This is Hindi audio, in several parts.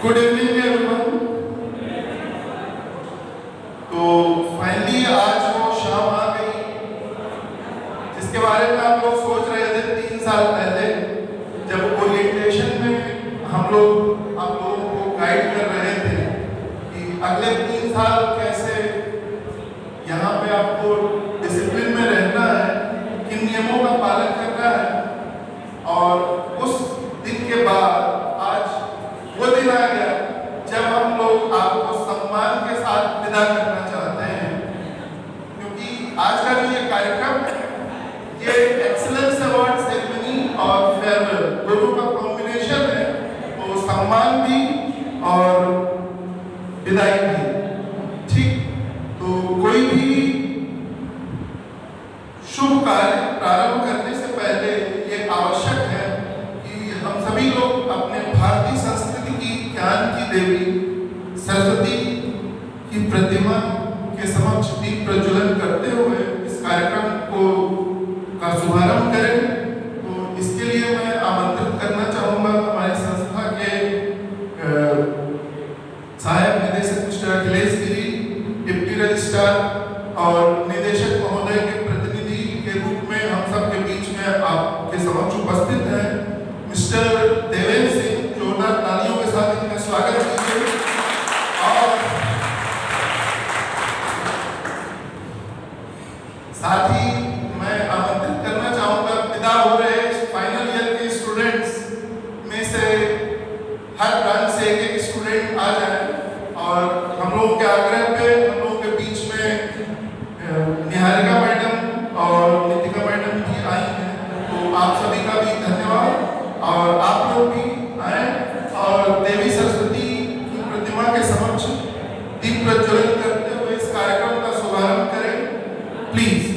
Good evening everyone. तो फाइनली आज वो शाम आ गई जिसके बारे में आप लोग सोच रहे थे 3 साल पहले, जब ओरिएंटेशन में हम लोग आप लोगों को गाइड कर रहे थे कि अगले 3 साल कैसे यहाँ पे आपको डिसिप्लिन में रहना है, किन नियमों का पालन करना है। और उस दिन के बाद आज वो दिन आ गया जब हम लोग आपको सम्मान के साथ विदा करना चाहते हैं, क्योंकि आज का जो ये कार्यक्रम है ये एक्सीलेंस अवार्ड सेरेमनी और फेयरवेल दोनों का कॉम्बिनेशन है। तो सम्मान भी और विदाई भी, ठीक। तो कोई भी शुभ कार्य प्रारंभ करने से पहले ये आवश्यक है कि हम सभी लोग अपने भारतीय संस्कृति की ज्ञान की देवी सरस्वती की प्रतिमा के समक्ष दीप प्रज्वलन करते हुए इस कार्यक्रम का शुभारंभ करें। तो इसके लिए मैं आमंत्रित करना चाहूँगा हमारी संस्था के सहायक निदेशक मिस्टर अखिलेश गिरी, डिप्टी रजिस्ट्रार और निदेशक महोदय के प्रतिनिधि के रूप में हम सब के बीच में आपके समक्ष उपस्थित हैं मिस्टर देवेंद्र सिंह। जोरदार तालियों के साथ इनका स्वागत कीजिए। और साथ ही मैं आमंत्रित करना चाहूँगा विदा हो रहे फाइनल ईयर के स्टूडेंट्स में से हर ब्रांच से एक स्टूडेंट आ जाए। और हम लोगों के आग्रह पे हम लोगों के बीच में निहारिका मैडम और नितिका मैडम भी आई हैं, तो आप सभी का भी धन्यवाद। और आप लोग भी आए और देवी सरस्वती की प्रतिमा के समक्ष दीप प्रज्वलन करते हुए इस कार्यक्रम का शुभारंभ करें, प्लीज।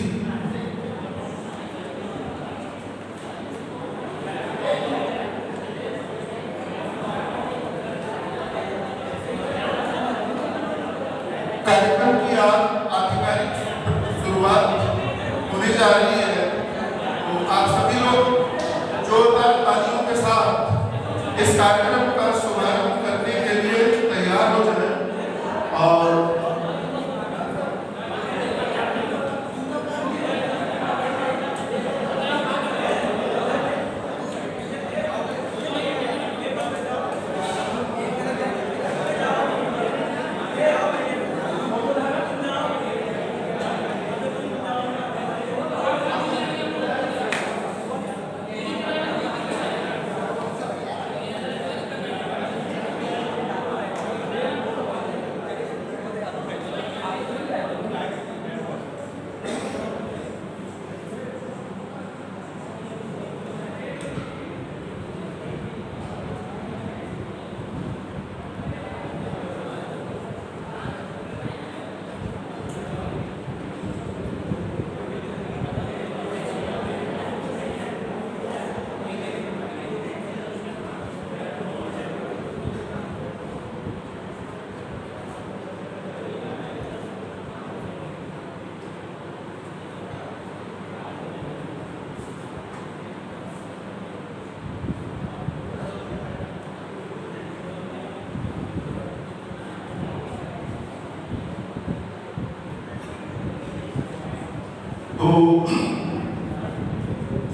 कार्यक्रम की आधिकारिक शुरुआत होने जा रही है, तो आप सभी लोग जोरदार तालियों के साथ इस कार्यक्रम का शुभारंभ करने के लिए तैयार हो जाएं। और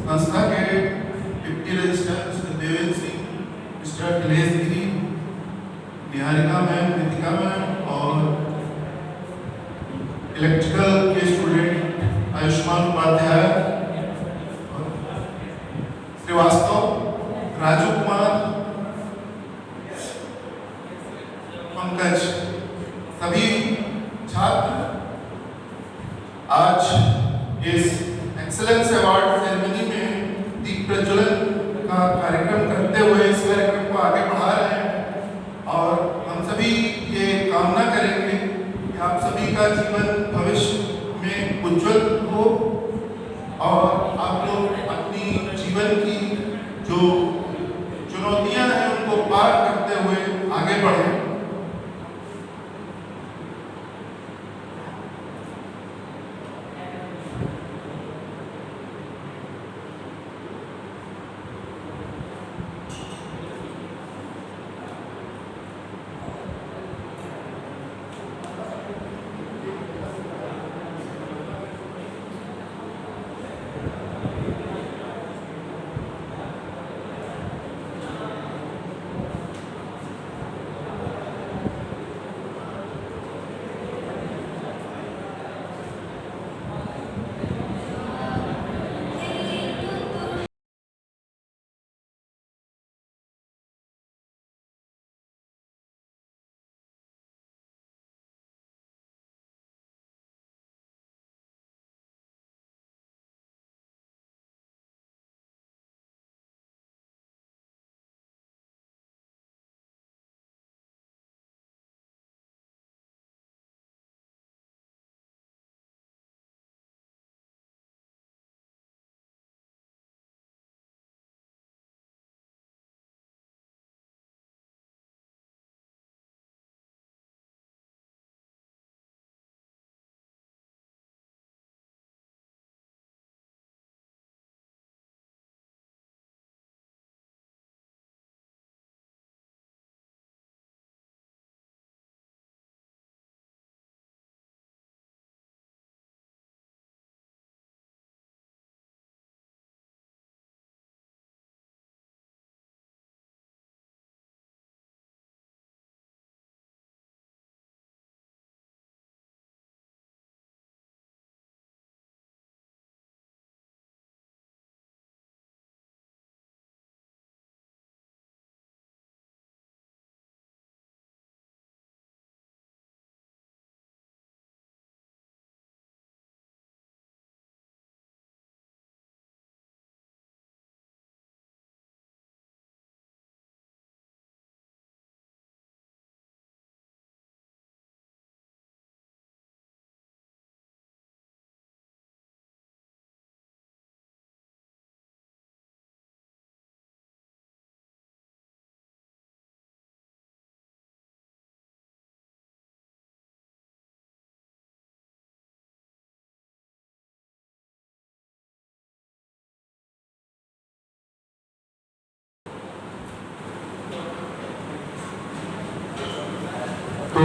संस्था के deputy registrar mister Devendra Singh, mister Akhilesh Giri, Niharika ma'am, Nitika ma'am और इलेक्ट्रिकल के स्टूडेंट आयुष्मान उपाध्याय, श्रीवास्तव, राजू कुमार, पंकज, सभी छात्र आज इस एक्सीलेंस अवार्ड सेरेमनी में दीप प्रज्वलन का कार्यक्रम करते हुए इस कार्यक्रम को आगे बढ़ा रहे हैं। और हम सभी ये कामना करेंगे कि आप सभी का जीवन भविष्य में उज्जवल हो और आप लोग अपनी जीवन की जो चुनौतियां हैं उनको पार करते हुए आगे बढ़ें।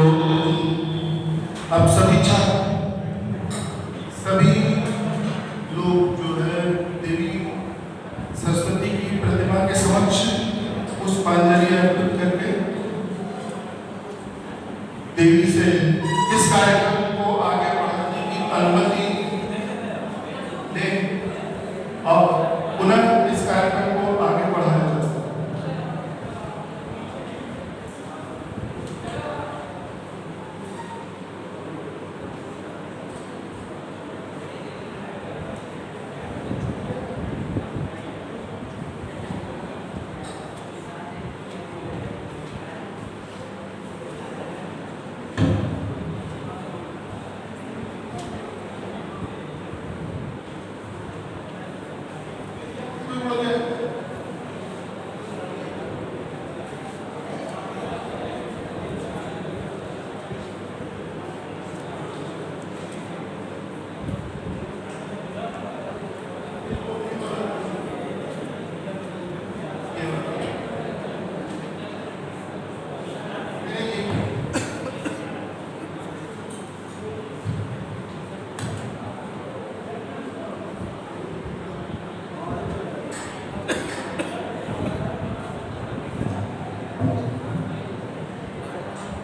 अब सभी लोग जो है देवी सरस्वती की प्रतिमा के समक्ष पुष्पांजलि अर्पित करके देवी से इस कार्यक्रम को आगे बढ़ाने की अनुमति लें और पुनः इस कार्यक्रम को आगे बढ़ाया जा सकता है।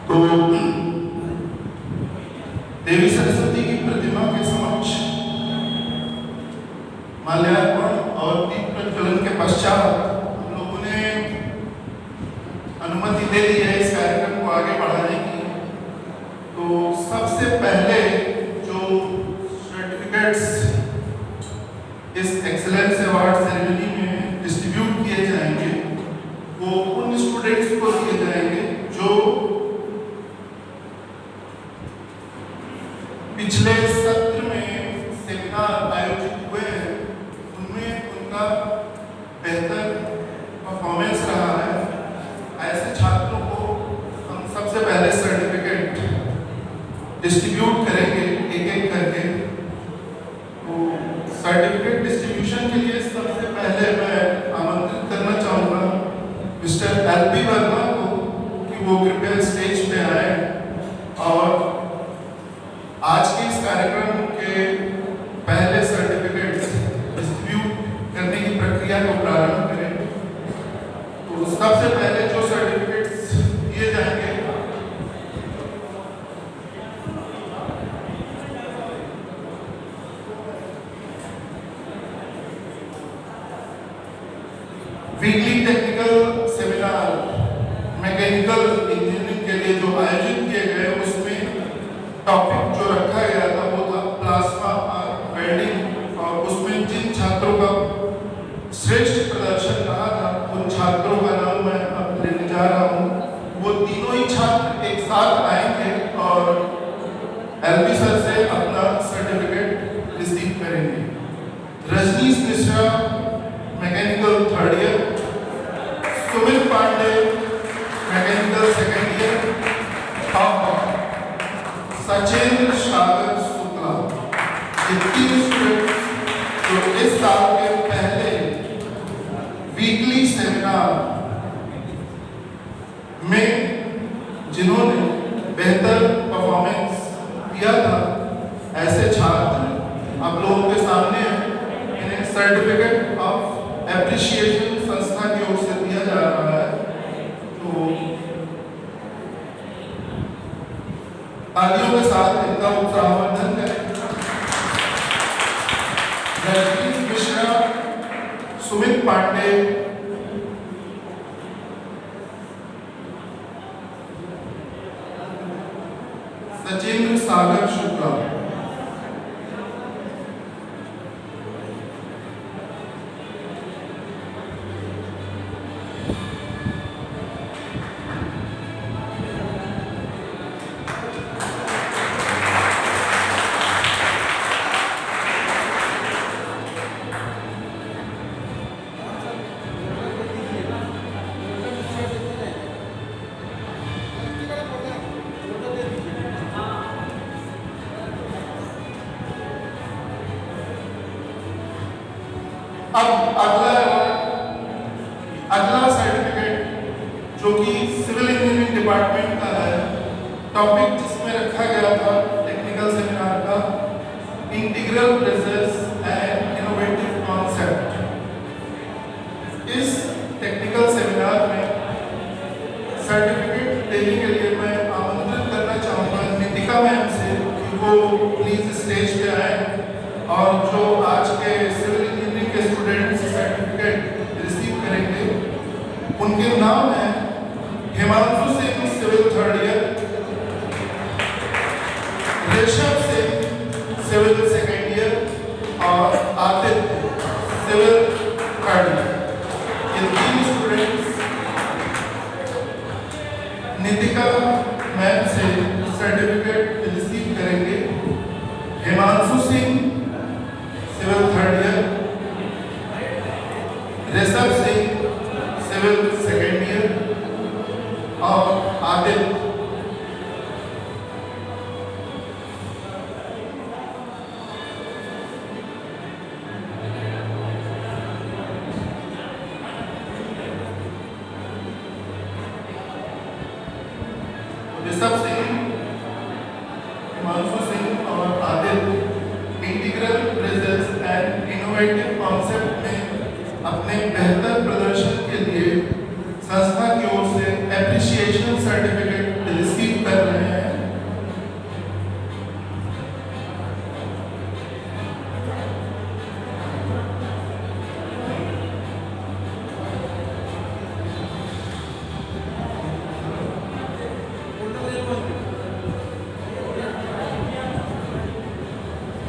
तो देवी सरस्वती की प्रतिमा के समक्ष माल्यार्पण और दीप प्रज्वलन के पश्चात हम लोगों ने अनुमति दे दी है इस कार्यक्रम को आगे बढ़ाने की। तो सबसे पहले जो सर्टिफिकेट्स इस एक्सीलेंस अवार्ड सेरेमनी में डिस्ट्रीब्यूट किए जाएंगे वो उन स्टूडेंट्स को दिए जाएंगे जो पिछले सत्र में सेमिनार आयोजित हुए हैं, उनमें उनका बेहतर परफॉर्मेंस रहा है। ऐसे छात्रों को हम सबसे पहले सर्टिफिकेट डिस्ट्रीब्यूट करेंगे एक एक करके। तो सर्टिफिकेट डिस्ट्रीब्यूशन के लिए सबसे पहले मैं आमंत्रित करना चाहूँगा मिस्टर एल.पी. वर्मा को कि वो कृपया स्टेज पे आए और आज के इस कार्यक्रम के पहले सर्टिफिकेट डिस्ट्रीब्यूट करने की प्रक्रिया को प्रारंभ करें। तो सबसे पहले जो सर्टिफिकेट्स दिए जाएंगे weekly technical seminar mechanical engineering के लिए जो आयोजित किए गए उसमें टॉपिक जो रखा गया था वो था प्लाज्मा वेल्डिंग और उसमें जिन छात्रों का श्रेष्ठ प्रदर्शन रहा था उन छात्रों का नाम मैं अब लेने जा रहा हूँ। वो तीनों ही छात्र एक साथ आएंगे और एल.पी. सर से अपना सर्टिफिकेट रिसीव करेंगे। Rajnish Mishra mechanical third year, Sumit Pandey mechanical second year और सचिंद्र सागर शुक्ला, ये तीन स्टूडेंट्स जो इस साल के पहले वीकली सेमिनार में जिन्होंने बेहतर परफॉर्मेंस दिया था, ऐसे छात्र आप लोगों के सामने इन्हें सर्टिफिकेट ऑफ एप्रिशिएशन संस्था की ओर से दिया जा रहा है। तो तालियों के साथ इनका उत्साहवर्धन करें। रजनीश मिश्रा, सुमित पांडे, सचिंद्र सागर शुक्ला। अब अगला सर्टिफिकेट जो कि सिविल इंजीनियरिंग डिपार्टमेंट का है, टॉपिक जिसमें रखा गया था टेक्निकल सेमिनार का integral braces and innovative concept. इस टेक्निकल सेमिनार में सर्टिफिकेट देने के लिए मैं आमंत्रित करना चाहूँगा नितिका मैम से कि वो प्लीज स्टेज पे आए और जो आज के सिविल इंजीनियरिंग के स्टूडेंट्स सर्टिफिकेट रिसीव करेंगे उनके नाम हैं Himanshu Singh civil third year, Rishabh Singh civil second year और आदित्य सिविल थर्ड ईयर। ये तीन स्टूडेंट्स नितिका मैम से सर्टिफिकेट रिसीव करेंगे। Himanshu Singh civil third year, Rishabh Singh civil second year और आदित्य ऋषभ सिंह, हिमांशु सिंह और Aditya integral braces and innovative concept में अपने बेहतर प्रदर्शन के लिए संस्था की ओर से एप्रिसिएशन सर्टिफिकेट रिसीव कर रहे हैं।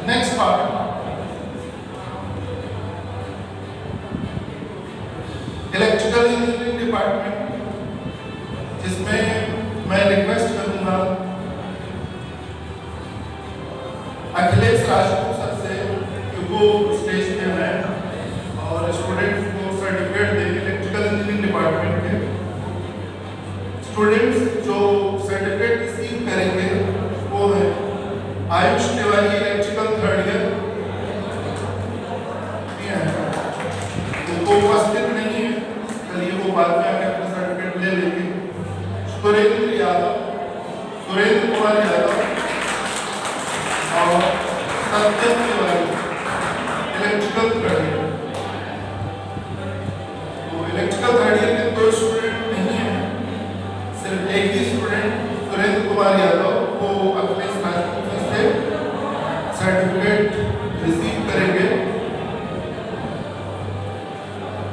Next part electrical engineering department, जिसमें मैं रिक्वेस्ट करूंगा अखिलेश राजपूत सर से कि वो स्टेज पे हैं और स्टूडेंट्स को सर्टिफिकेट देंगे। इलेक्ट्रिकल इंजीनियरिंग डिपार्टमेंट के स्टूडेंट्स जो सर्टिफिकेट रिसीव करेंगे वो है Ayush Tiwari electrical third year, वो उपस्थित नहीं है, चलिए वो बाद में आकर अपना सर्टिफिकेट ले लेंगे। सुरेंद्र यादव, सुरेंद्र कुमार यादव और सत्यम तिवारी इलेक्ट्रिकल थर्ड ईयर। तो इलेक्ट्रिकल थर्ड ईयर के दो स्टूडेंट नहीं है, सिर्फ एक ही स्टूडेंट सुरेंद्र कुमार यादव वो अखिलेश राजपूत से सर्टिफिकेट रिसीव करेंगे।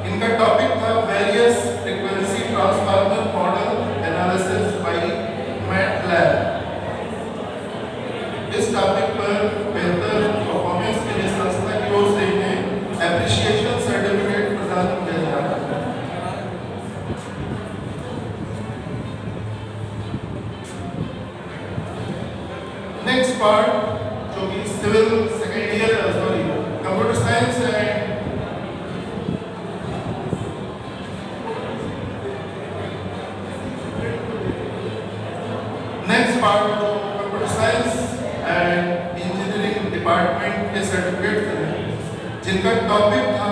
इनका टॉपिक था various frequency transformer model analysis bye MATLAB. इस टॉपिक पर बेहतर परफॉर्मेंस के लिए संस्था की ओर से इन्हें एप्रिसिएशन सर्टिफिकेट प्रदान किया जा रहा है। नेक्स्ट पार्ट जो कि civil second year computer science and next part जो computer science and engineering department के सर्टिफिकेट हैं जिनका टॉपिक था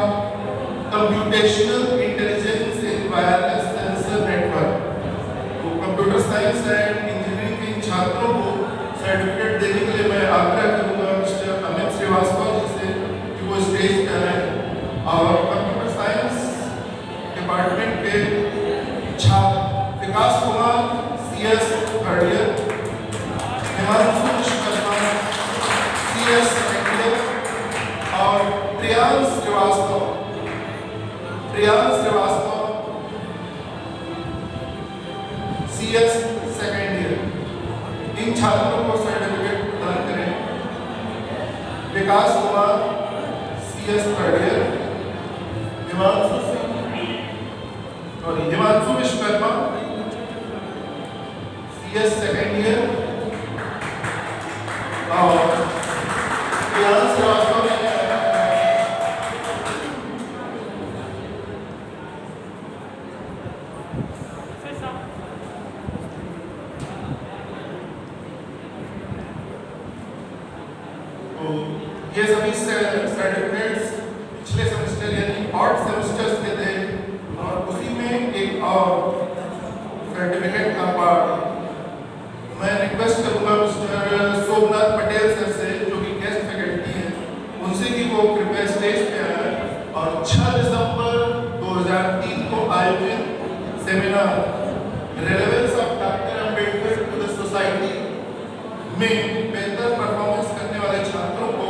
computational intelligence in wireless sensor network. तो कंप्यूटर साइंस एंड इंजीनियरिंग के छात्रों को सर्टिफिकेट देने के लिए मैं आग्रह करूंगा मिस्टर अमित श्रीवास्तव जी से कि वो स्टेज पर आए और कंप्यूटर साइंस डिपार्टमेंट के छात्र Vikas Kumar CS third year, Himanshu Vishwakarma CS second year और Priyansh Srivastava CS second year. इन छात्रों को सर्टिफिकेट प्रदान करें। Vikas Kumar CS third year, Himanshu Vishwakarma CS second year और प्रियांश श्रीवास्तव ये सभी सर्टिफिकेट्स पिछले सेमेस्टर यानी ऑड सेमेस्टर्स के थे और उसी में एक और सर्टिफिकेट का पार्ट मैं request seminar relevance of doctor Ambedkar to the society में बेहतर परफॉर्मेंस करने वाले छात्रों को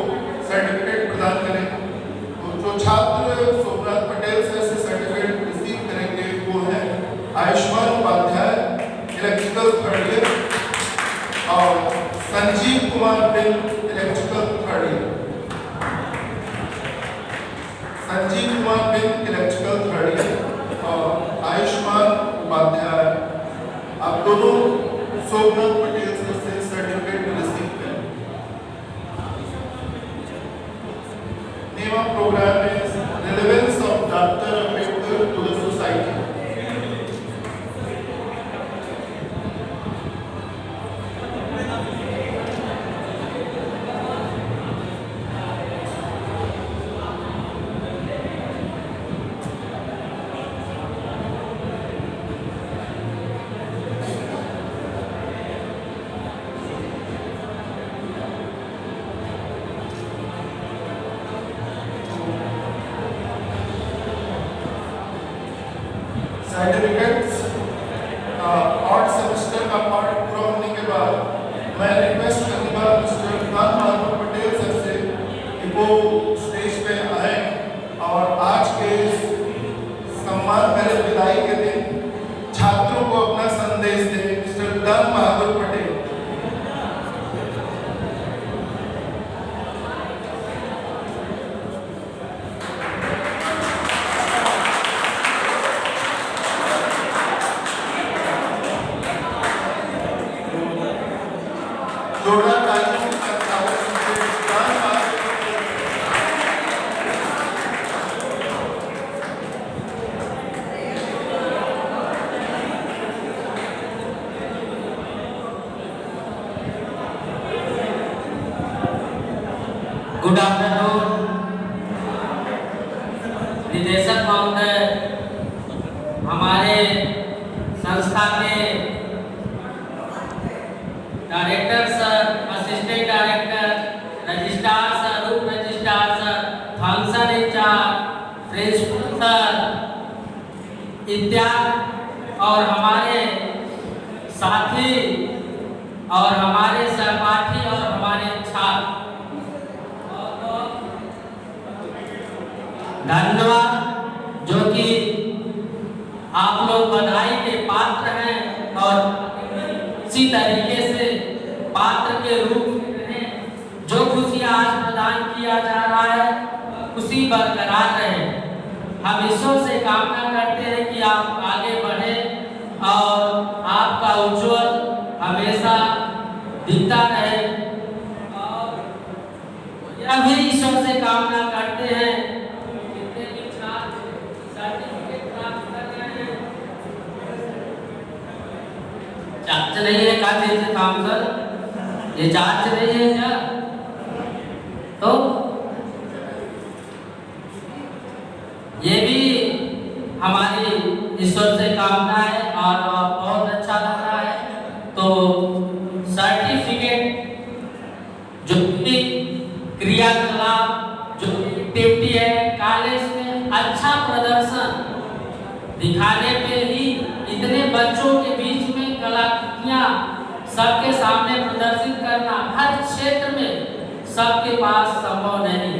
सर्टिफिकेट प्रदान करें। तो जो छात्र सोमनाथ पटेल सर से सर्टिफिकेट रिसीव करेंगे वो है Ayushman Upadhyay, electrical 3rd year, और Sanjeev Kumar Bill, electrical 3rd year. Sanjeev Kumar Bill, electrical 3rd year, और आयुष्मान उपाध्याय, आप दोनों सोमनाथ पटेल सर से सर्टिफिकेट रिसीव करें। Name of program is relevance of doctor Ambedkar to the society. Certificates odd semester का पार्ट पूरा होने के बाद मैं रिक्वेस्ट करूंगा मिस्टर राम पटेल सर से कि वो स्टेज पे आए और आज के सम्मान मेरे विदाई के दिन छात्रों को अपना संदेश दें। मिस्टर दान बहादुर पटेल। जोड़ा तालियों का ताउस दान बहादुर पटेल। गुड आफ्टरनून निदेशक महोदय, हमारे संस्था के director sir, assistant director, registrar sir, उप registrar sir, function incharge, principal sir इत्यादि, और हमारे साथी और हमारे सहपाठी और हमारे छात्र, धन्यवाद। जो कि आप लोग बधाई के पात्र हैं और इसी तरीके से पात्र के रूप में रहें। जो खुशियां आज प्रदान किया जा रहा है उसी बरकरार रहे। हम ईश्वर से कामना करते हैं कि आप आगे बढ़ें और आपका उज्जवल हमेशा दिखता रहे, और यह भी ईश्वर से कामना करते हैं चार्ज नहीं है का चीज से काम कर, ये चार्ज नहीं है क्या? तो ये भी हमारी ईश्वर से कामना है और बहुत अच्छा लग रहा है। तो सर्टिफिकेट जो भी क्रियाकलाप जो एक्टिविटी है कॉलेज में अच्छा प्रदर्शन दिखाने पे ही इतने बच्चों के बीच में कलाकृतियां सबके सामने प्रदर्शित करना हर क्षेत्र में सबके पास संभव नहीं।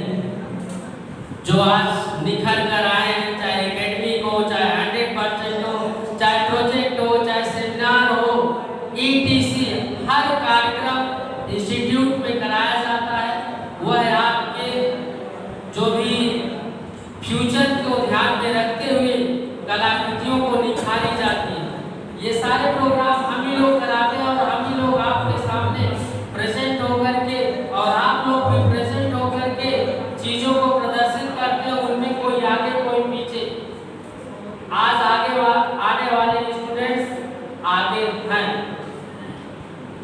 जो आज निखर कर आए हैं, चाहे एकेडमिक हो, चाहे 100% हो, चाहे प्रोजेक्ट हो, चाहे सेमिनार हो, ETC हर कार्यक्रम इंस्टीट्यूट में कराया जाता है। वह आपके जो भी फ्यूचर को ध्यान में रखते हुए कलाकृतियों को निखारी जाती है। ये सारे प्रोग्राम हम ही लोग कराते हैं और हम ही लोग आपके सामने प्रेजेंट होकर के, और आप लोग भी प्रेजेंट होकर के चीजों को प्रदर्शित करते हैं। उनमें कोई आगे कोई पीछे। आज आने वाले स्टूडेंट्स आगे हैं।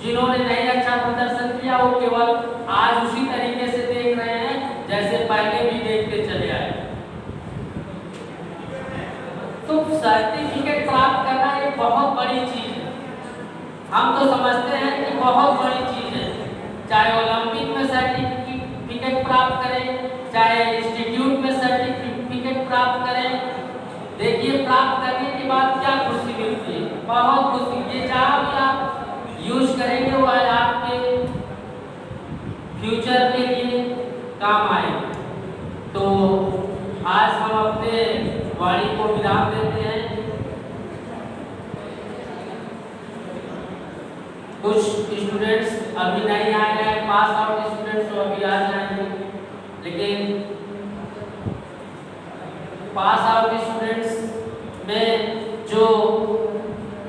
जिन्होंने नहीं अच्छा प्रदर्शन किया वो केवल आज उसी तरीके से देख रहे हैं जैसे पहले भी देखते चले आए। तो सर्टिफिकेट प्राप्त करना एक बहुत बड़ी चीज है। हम तो समझते हैं कि बहुत बड़ी चीज है। चाहे ओलंपिक में सर्टिफिकेट प्राप्त करें, चाहे इंस्टीट्यूट में सर्टिफिकेट प्राप्त करें, देखिए प्राप्त करने के बाद क्या खुशी बहुत कुछ ये जहाँ भी आप यूज करेंगे वो आपके फ्यूचर के लिए काम आए। तो आज हम अपने वाणी को विराम देते हैं। कुछ स्टूडेंट्स अभी नहीं आए हैं, पास आउट स्टूडेंट्स तो अभी आ जाएंगे, लेकिन पास आउट स्टूडेंट्स में जो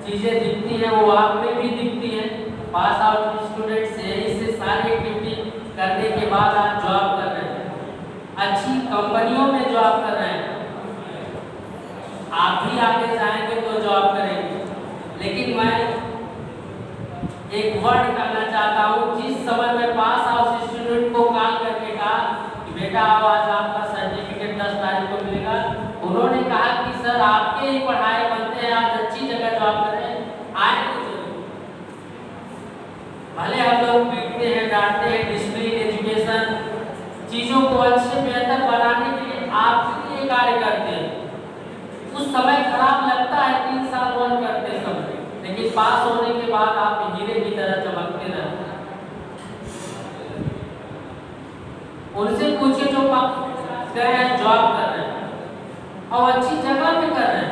चीज़ें दिखती हैं वो आप में भी दिखती हैं। पास आउट स्टूडेंट्स यही से सारी एक्टिविटी करने के बाद आप जॉब कर रहे हैं, अच्छी कंपनियों में जॉब कर रहे हैं। आप भी आगे जाएंगे तो जॉब करेंगे, लेकिन मैं एक वर्ड कहना चाहता हूँ। जिस समय में पास आउट स्टूडेंट को कॉल करके कहा कि बेटा आज आपका सर्टिफिकेट 10 तारीख को मिलेगा, उन्होंने कहा कि सर आपके ही पढ़ाई बनते हैं, आज अच्छी जगह जॉब कर रहे हैं, आए तो जरूर। भले हम लोग पीटते हैं, डांटते हैं, डिसिप्लिन एजुकेशन चीज़ों को अच्छे बेहतर बनाने के लिए आपके लिए कार्य करते हैं। उस समय खराब लगता है 3 साल वन करते समय, लेकिन पास होने के बाद आप हीरे की तरह चमकते रहते हैं। उनसे पूछिए जो गए हैं, जॉब कर रहे हैं और अच्छी जगह पे कर रहे हैं।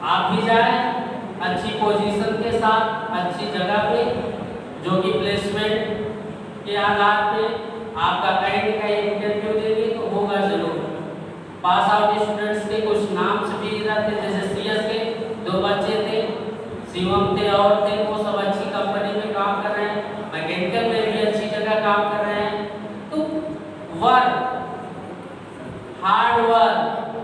आप भी जाएं अच्छी पोजीशन के साथ, अच्छी जगह पे, जो कि प्लेसमेंट के आधार पे आपका कहीं न कहीं इंटरव्यू देंगे तो होगा जरूर। पास आउट स्टूडेंट्स के कुछ नाम से भी रहते, जैसे सीएस के 2 बच्चे थे, शिवम थे और थे, वो सब अच्छी कंपनी में काम कर रहे हैं, मैकेनिकल में भी अच्छी जगह काम कर रहे हैं। तो वर्क, हार्ड वर्क,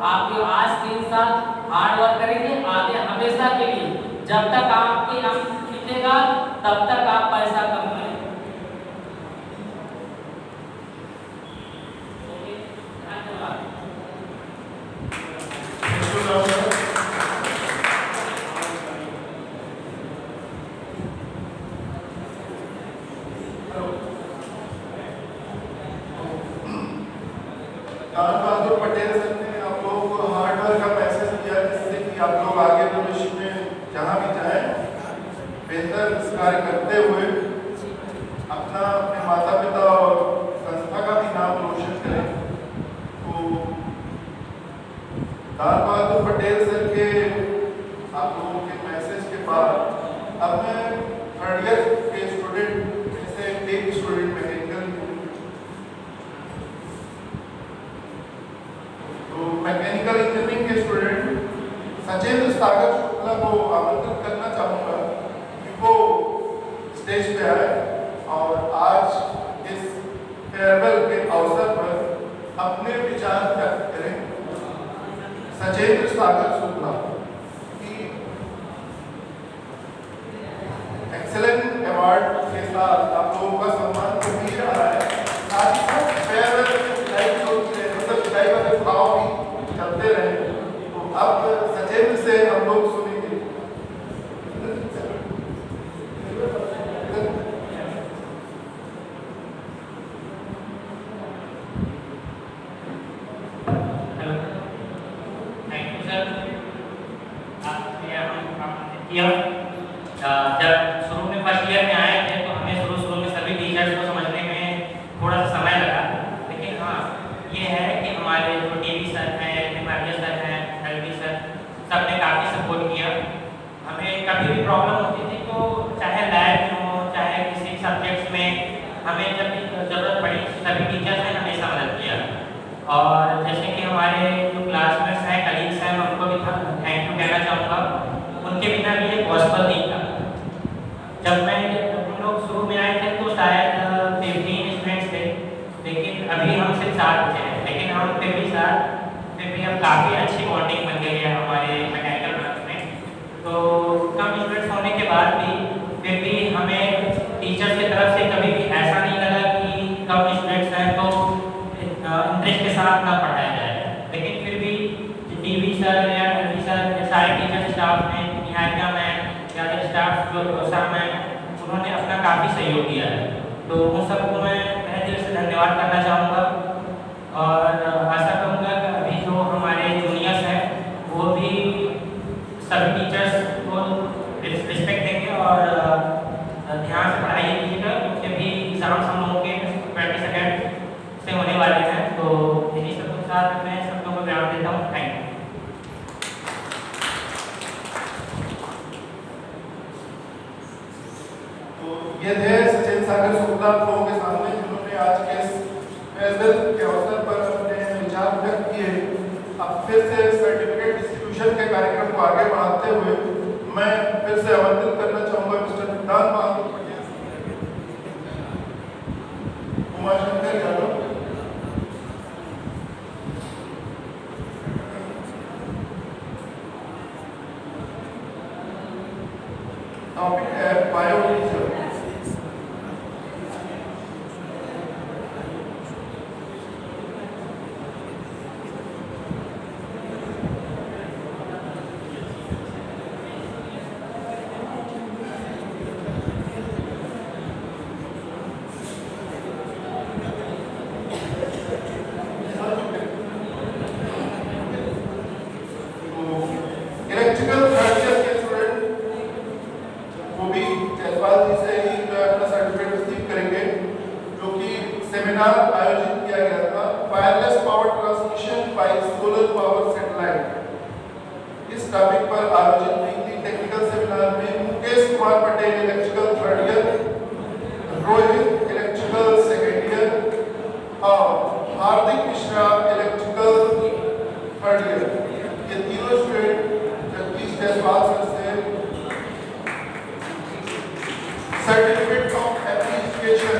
आपके आज 3 साल हार्ड वर्क करेंगे आगे हमेशा के लिए, जब तक आपके अंक टिकेगा तब तक आप पैसा कमाएंगे। लाल बहादुर पटेल सर ने आप लोगों को हार्ड वर्क का मैसेज दिया, जिससे कि आप लोग आगे भविष्य में जहाँ भी जाएं बेहतर कार्य करते हुए अपने माता पिता और संस्था का भी नाम रोशन करें। तो लाल बहादुर पटेल सर के आप लोगों के मैसेज के बाद अब मैं थर्ड ईयर के स्टूडेंट में से एक स्टूडेंट मैकेनिकल इंजीनियरिंग के स्टूडेंट सचेंद्र सागर शुक्ला को आमंत्रित करना चाहूँगा कि वो स्टेज पे आए और आज इस फेयरवेल के अवसर पर अपने विचार व्यक्त करें। सचेंद्र सागर शुक्ला की एक्सेलेंट अवार्ड के साथ आप लोगों का सम्मान तो मिल रहा है, साथ ही साथ फेयरवेल विदाई वाले भाव भी चलते रहे। तो अब सचेंद्र से हम लोग सुनेंगे। Thank you sir. जब शुरू में फर्स्ट ईयर में आए थे तो हमें शुरू में सभी टीचर्स को समझने में थोड़ा सा समय लगा, लेकिन हाँ ये है कि हमारे जो टीवी सर हैं, हिमालय सर हैं, एलबी सर, सब ने काफ़ी सपोर्ट किया। हमें कभी भी प्रॉब्लम होती थी तो चाहे लैब में हो चाहे किसी सब्जेक्ट्स में, हमें जब भी ज़रूरत पड़ी सभी टीचर्स ने हमेशा मदद किया। और जैसे कि हमारे जो क्लासमेट्स हैं, कलीग्स हैं, मैं उनको भी थैंक यू कहना चाहूँगा। उनके बिना भी ये पॉसिबल नहीं था। जब हम लोग शुरू में आए थे तो शायद 15 स्टूडेंट्स थे, लेकिन अभी हम सिर्फ 7 बचे हैं, लेकिन हम फिर भी हम काफ़ी अच्छी बॉन्डिंग बन गई है हमारे मैकेनिकल ब्रांच में। तो कम स्टूडेंट्स होने के बाद भी फिर भी हमें टीचर्स की तरफ से कभी भी ऐसा नहीं लगा कि कम स्टूडेंट्स हैं तो इंटरेस्ट के साथ ना पढ़ाया जाए। लेकिन फिर भी टीवी सर या एलबी सर या सारे टीचर स्टाफ ने, निहारिका मैम या स्टाफ जो सर मैम, उन्होंने अपना काफ़ी सहयोग दिया है। तो उन सबको मैं तहे दिल से धन्यवाद करना चाहूँगा और आशा करूँगा कि अभी जो हमारे जूनियर्स हैं वो फेयरवेल के अवसर पर अपने विचार व्यक्त किए। अब फिर से सर्टिफिकेट डिस्ट्रीब्यूशन के कार्यक्रम को आगे बढ़ाते हुए मैं फिर से आमंत्रित करना चाहूँगा मिस्टर विधान बहादुर पटेल, उमाशंकर यादव, टॉपिक है बायोडीजल। इलेक्ट्रिकल थर्ड ईयर के स्टूडेंट वो भी जयपाल जी से ही जो है अपना सर्टिफिकेट रिसीव करेंगे, जो कि सेमिनार आयोजित किया गया था wireless power transmission bye solar power satellite. इस टॉपिक पर आयोजित हुई थी टेक्निकल सेमिनार में Mukesh Kumar Patel electrical third year, Rohit electrical second year और हार्दिक मिश्रा इलेक्ट्रिकल थर्ड ईयर। ये तीनों स्टूडेंट जगदीश जायसवाल सर से सर्टिफिकेट ऑफ एप्लीकेशन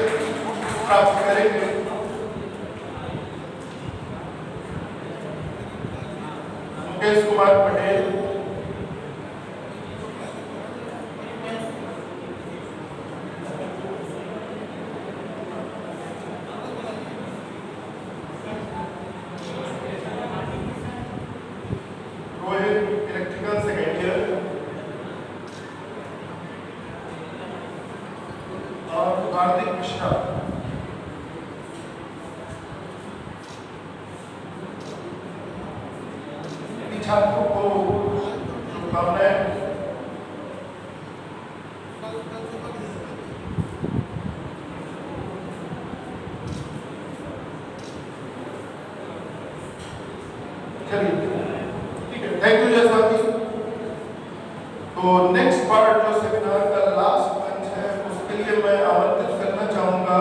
प्राप्त करेंगे। Mukesh Kumar Patel, Rohit electrical second year और हार्दिक मिश्रा। छात्रों को शुभकामनाएं। चलिए ठीक है, थैंक यू जायसवाल जी। तो नेक्स्ट पार्ट जो सेमिनार का लास्ट मंच है उसके लिए मैं आमंत्रित करना चाहूँगा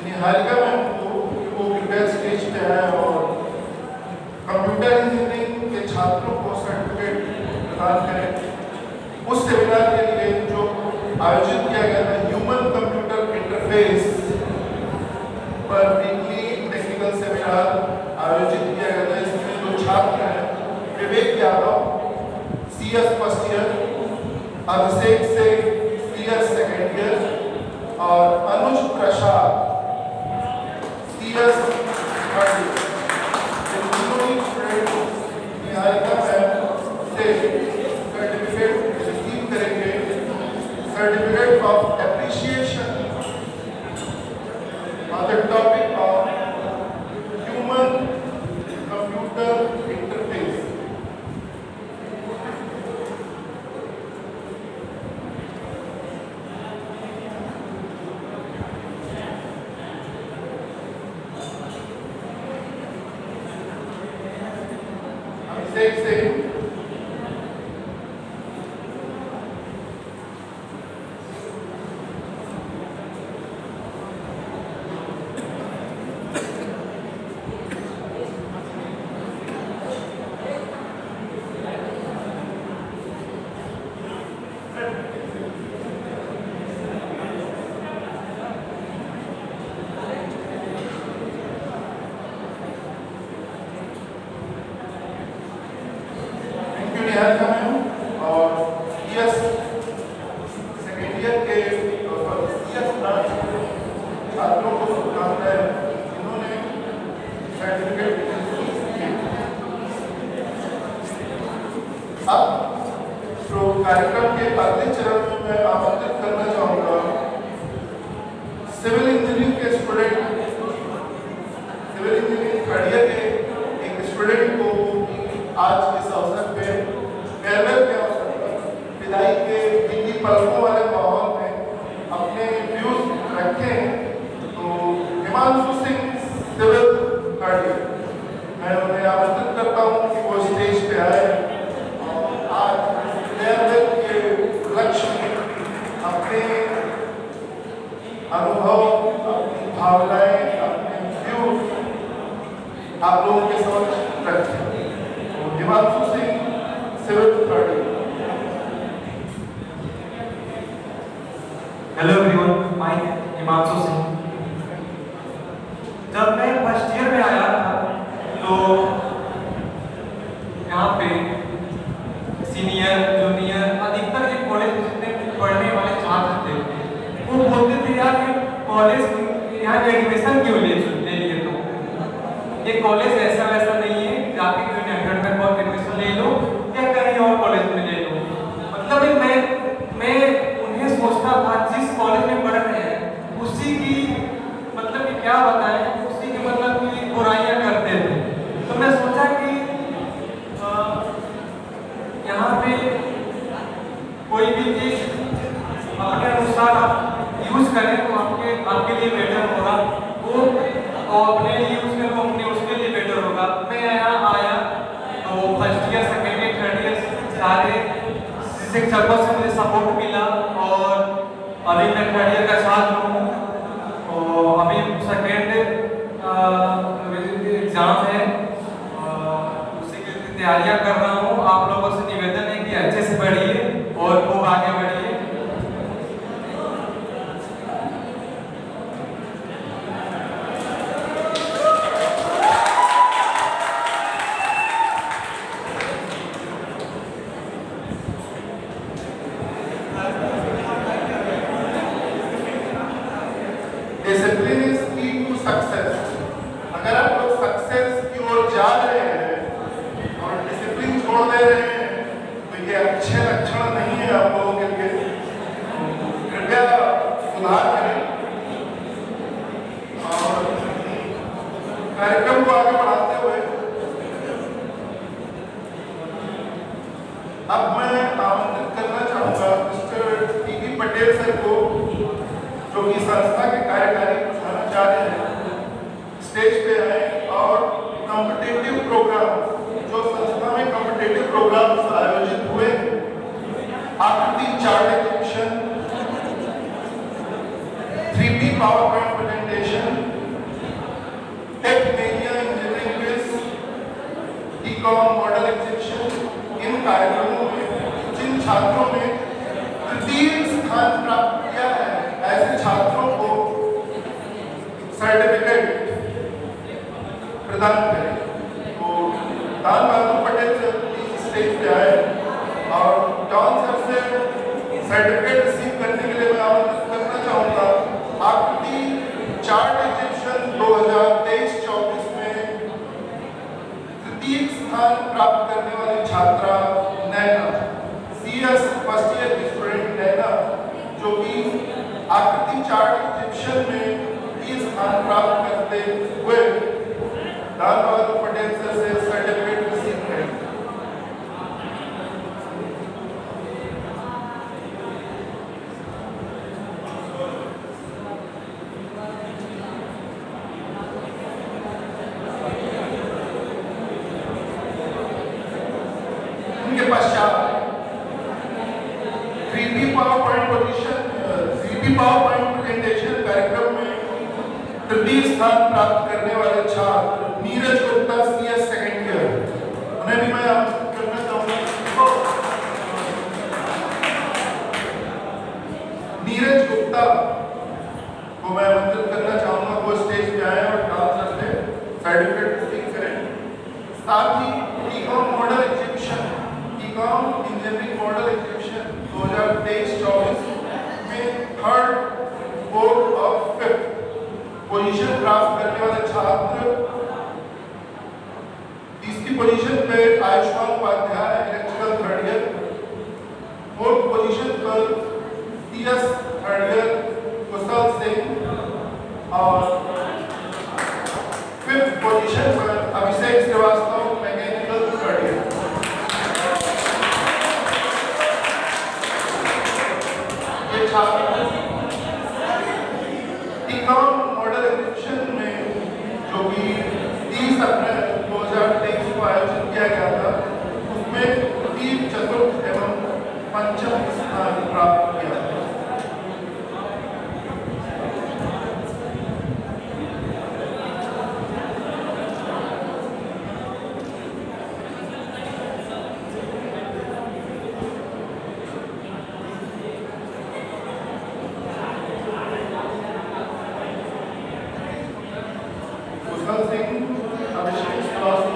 निहारिका मैम को, वो प्रिपेयर स्टेज पे है और कंप्यूटर इंजीनियरिंग के छात्रों को सर्टिफिकेट प्रदान करें। उस सेमिनार के लिए जो आयोजित किया गया था ह्यूमन कंप्यूटर इंटरफेस पर वीकली टेक्निकल सेमिनार आयोजित किया गया था। इसमें जो छात्र हैं Vivek Yadav CS first year, Abhishek से CS सेकेंड ईयर और Anuj Prasad CS third year. Niharika ma'am से सर्टिफिकेट रिसीव करेंगे, certificate of appreciation on the topic of human computer interface. Abhishek से निहारिका मैम और CS सेकेंड ईयर के CS ब्रांच छात्रों को शुभकामनाएं, जिन्होंने सर्टिफिकेट किए। अब तो कार्यक्रम के अगले चरण में मैं आमंत्रित करना चाहूँगा सिविल इंजीनियरिंग के student, civil engineering third year के एक स्टूडेंट को आज इस अवसर पे फेयरवेल के अवसर पर विदाई के इन्हीं पलकों वाले माहौल में अपने व्यूज रखे हैं। तो Himanshu Singh civil third year, मैं उन्हें आमंत्रित करता हूँ कि वो स्टेज पे आए और आज फेयरवेल के लक्ष्य में अपने अनुभव, अपनी भावनाएं, अपने व्यू आप लोगों के समक्ष रखें। Himanshu Singh, civil authority. Hello everyone, my Himanshu Singh. जब मैं फर्स्ट ईयर में आया था तो यहाँ पे सीनियर जूनियर अधिकतर ये कॉलेज में पढ़ने वाले छात्र थे, वो बोलते थे यार ये कॉलेज यहाँ एडमिशन क्यों ले लिए, तो ये कॉलेज ऐसा वैसा नहीं है, जाके कोई 100 में बहुत एडमिशन ले लो या कहीं और कॉलेज में ले लो। मतलब मैं उन्हें सोचता था जिस कॉलेज में पढ़ रहे हैं उसी की मतलब कि क्या बताएं, उसी की मतलब की बुराइयां करते थे। तो मैं सोचा कि यहाँ पे कोई भी चीज अपने अनुसार आप यूज करें तो आपके लिए बेटर होगा, वो अपने लिए यूज करें तो अपने उसके लिए बेटर होगा। मैं यहाँ आया तो first year second year third year सारे शिक्षकों से मुझे सपोर्ट मिला और अभी मैं थर्ड ईयर का छात्र हूँ और अभी सेकेंड एग्जाम है, उसी की तैयारियां कर रहा हूँ। आप लोगों से निवेदन है कि अच्छे से पढ़िए और खूब आगे बढ़िए। डिसिप्लिन इज की टू सक्सेस। अगर आप लोग सक्सेस की ओर जा रहे हैं और डिसिप्लिन छोड़ दे रहे हैं तो ये अच्छे लक्षण नहीं है आप लोगों के लिए। कृपया सुधार करें और कार्यक्रम को आगे बढ़ाते हुए अब मैं आमंत्रित करना चाहूंगा मिस्टर टी.बी. पटेल सर को, जो कि संस्था के कार्यकारी प्रधानाचार्य हैं, स्टेज पे आए और कॉम्पिटिटिव प्रोग्राम, जो संस्था में कॉम्पिटिटिव प्रोग्राम्स आयोजित हुए, आकृति chart exhibition, 3D power point presentation, tech media engineering quiz, e com model exhibition, इन कार्यक्रमों में जिन छात्रों ने तृतीय स्थान प्राप्त किया है ऐसे छात्रों को सर्टिफिकेट प्रदान करें। तो दान बहादुर पटेल सर स्टेज पे आए और जॉन सर से सर्टिफिकेट रिसीव करने के लिए मैं आमंत्रित करना चाहूँगा। आकृति चार्ट एग्जीबिशन 2023-24 में तृतीय स्थान प्राप्त करने वाली छात्रा नैना, CS फर्स्ट ईयर की स्टूडेंट नैना, जो कि आकृति चार्ट एग्जीबिशन में 30 स्थान प्राप्त करते हुए दान बहादुर पटेल सर से सर्टिफिकेट रिसीव करेंगे। उनके पश्चात 3D पावर पॉइंट प्रेजेंटेशन कार्यक्रम में तृतीय स्थान प्राप्त करने वाले छात्र Neeraj Gupta, CS second year, उन्हें भी मैं आमंत्रित करना चाहूँगा। नीरज गुप्ता को मैं आमंत्रित करना चाहूँगा वो स्टेज पे आए और डांस से सर्टिफिकेट रिसीव करें। साथ ही e com model exhibition, e com engineering model exhibition 2023-24 में थर्ड, फोर्थ और फिफ्थ पोजीशन प्राप्त करने वाले छात्र, तीसरी पोजीशन पे Ayushman Upadhyay, electrical third year, fourth position पर CS third year Kushal Singh और फिफ्थ पोजीशन पर Abhishek Srivastava, mechanical third year. ये छात्र ई-कॉम मॉडल एग्जीबिशन में, जो कि 30 अप्रैल 2023 को आयोजित किया गया था, उसमें तृतीय, चतुर्थ एवं पंचम स्थान प्राप्त किया। विमल सिंह, अभिषेक श्रीवास्तव,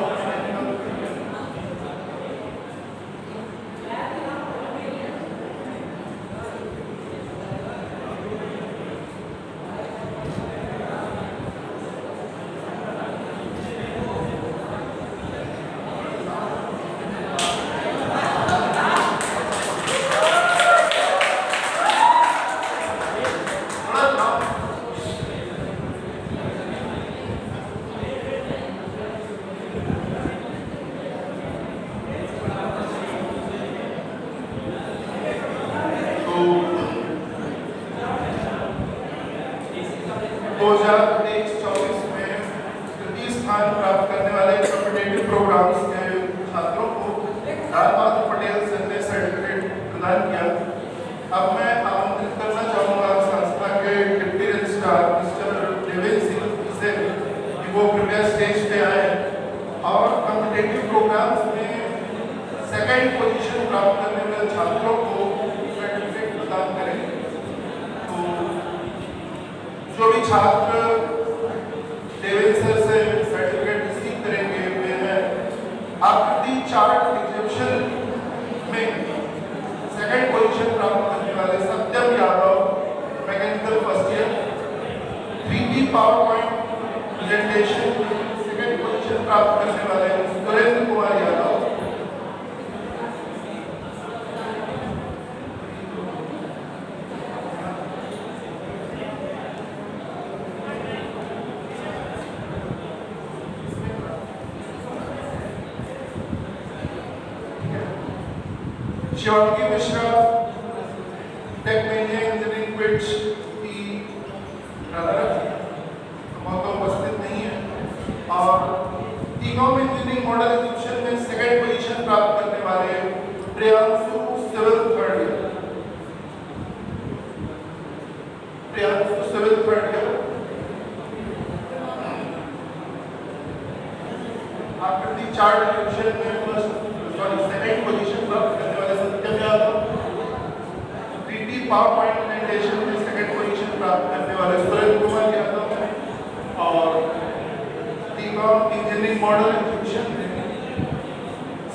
प्राप्त करने वाले कॉम्पिटिटिव प्रोग्राम्स के छात्रों को लाल बहादुर पटेल सर ने सर्टिफिकेट प्रदान किया। अब मैं आमंत्रित करना चाहूँगा संस्था के deputy registrar mister Devendra Singh से कि वो कृपया स्टेज पे आए और कॉम्पिटिटिव प्रोग्राम्स में सेकंड पोजीशन प्राप्त करने वाले छात्रों को सर्टिफिकेट प्रदान करें। तो जो भी छात्र देवेंद्र सर से सर्टिफिकेट रिसीव करेंगे वे हैं आकृति चार्ट एग्जीबिशन में सेकंड पोजीशन प्राप्त करने वाले Satyam Yadav, mechanical first year, 3D power point presentation second position प्राप्त करने वाले Surendra Kumar Yadav, Shivangi Mishra, technical engineering bridge की मौका उपस्थित नहीं है। और तीनों इंजीनियरिंग मॉडल एग्जीबिशन में सेकंड पोजीशन प्राप्त करने वाले प्रियांशु सिविल थर्ड ईयर, आकृति चार्ट एग्जीबिशन में सेकंड पोजीशन प्राप्त करने वाले Satyam Yadav, 3D power point presentation में सेकंड पोजीशन प्राप्त करने वाले सुरेंद्र कुमार यादव और तीनों इंजीनियरिंग मॉडल एग्जीबिशन में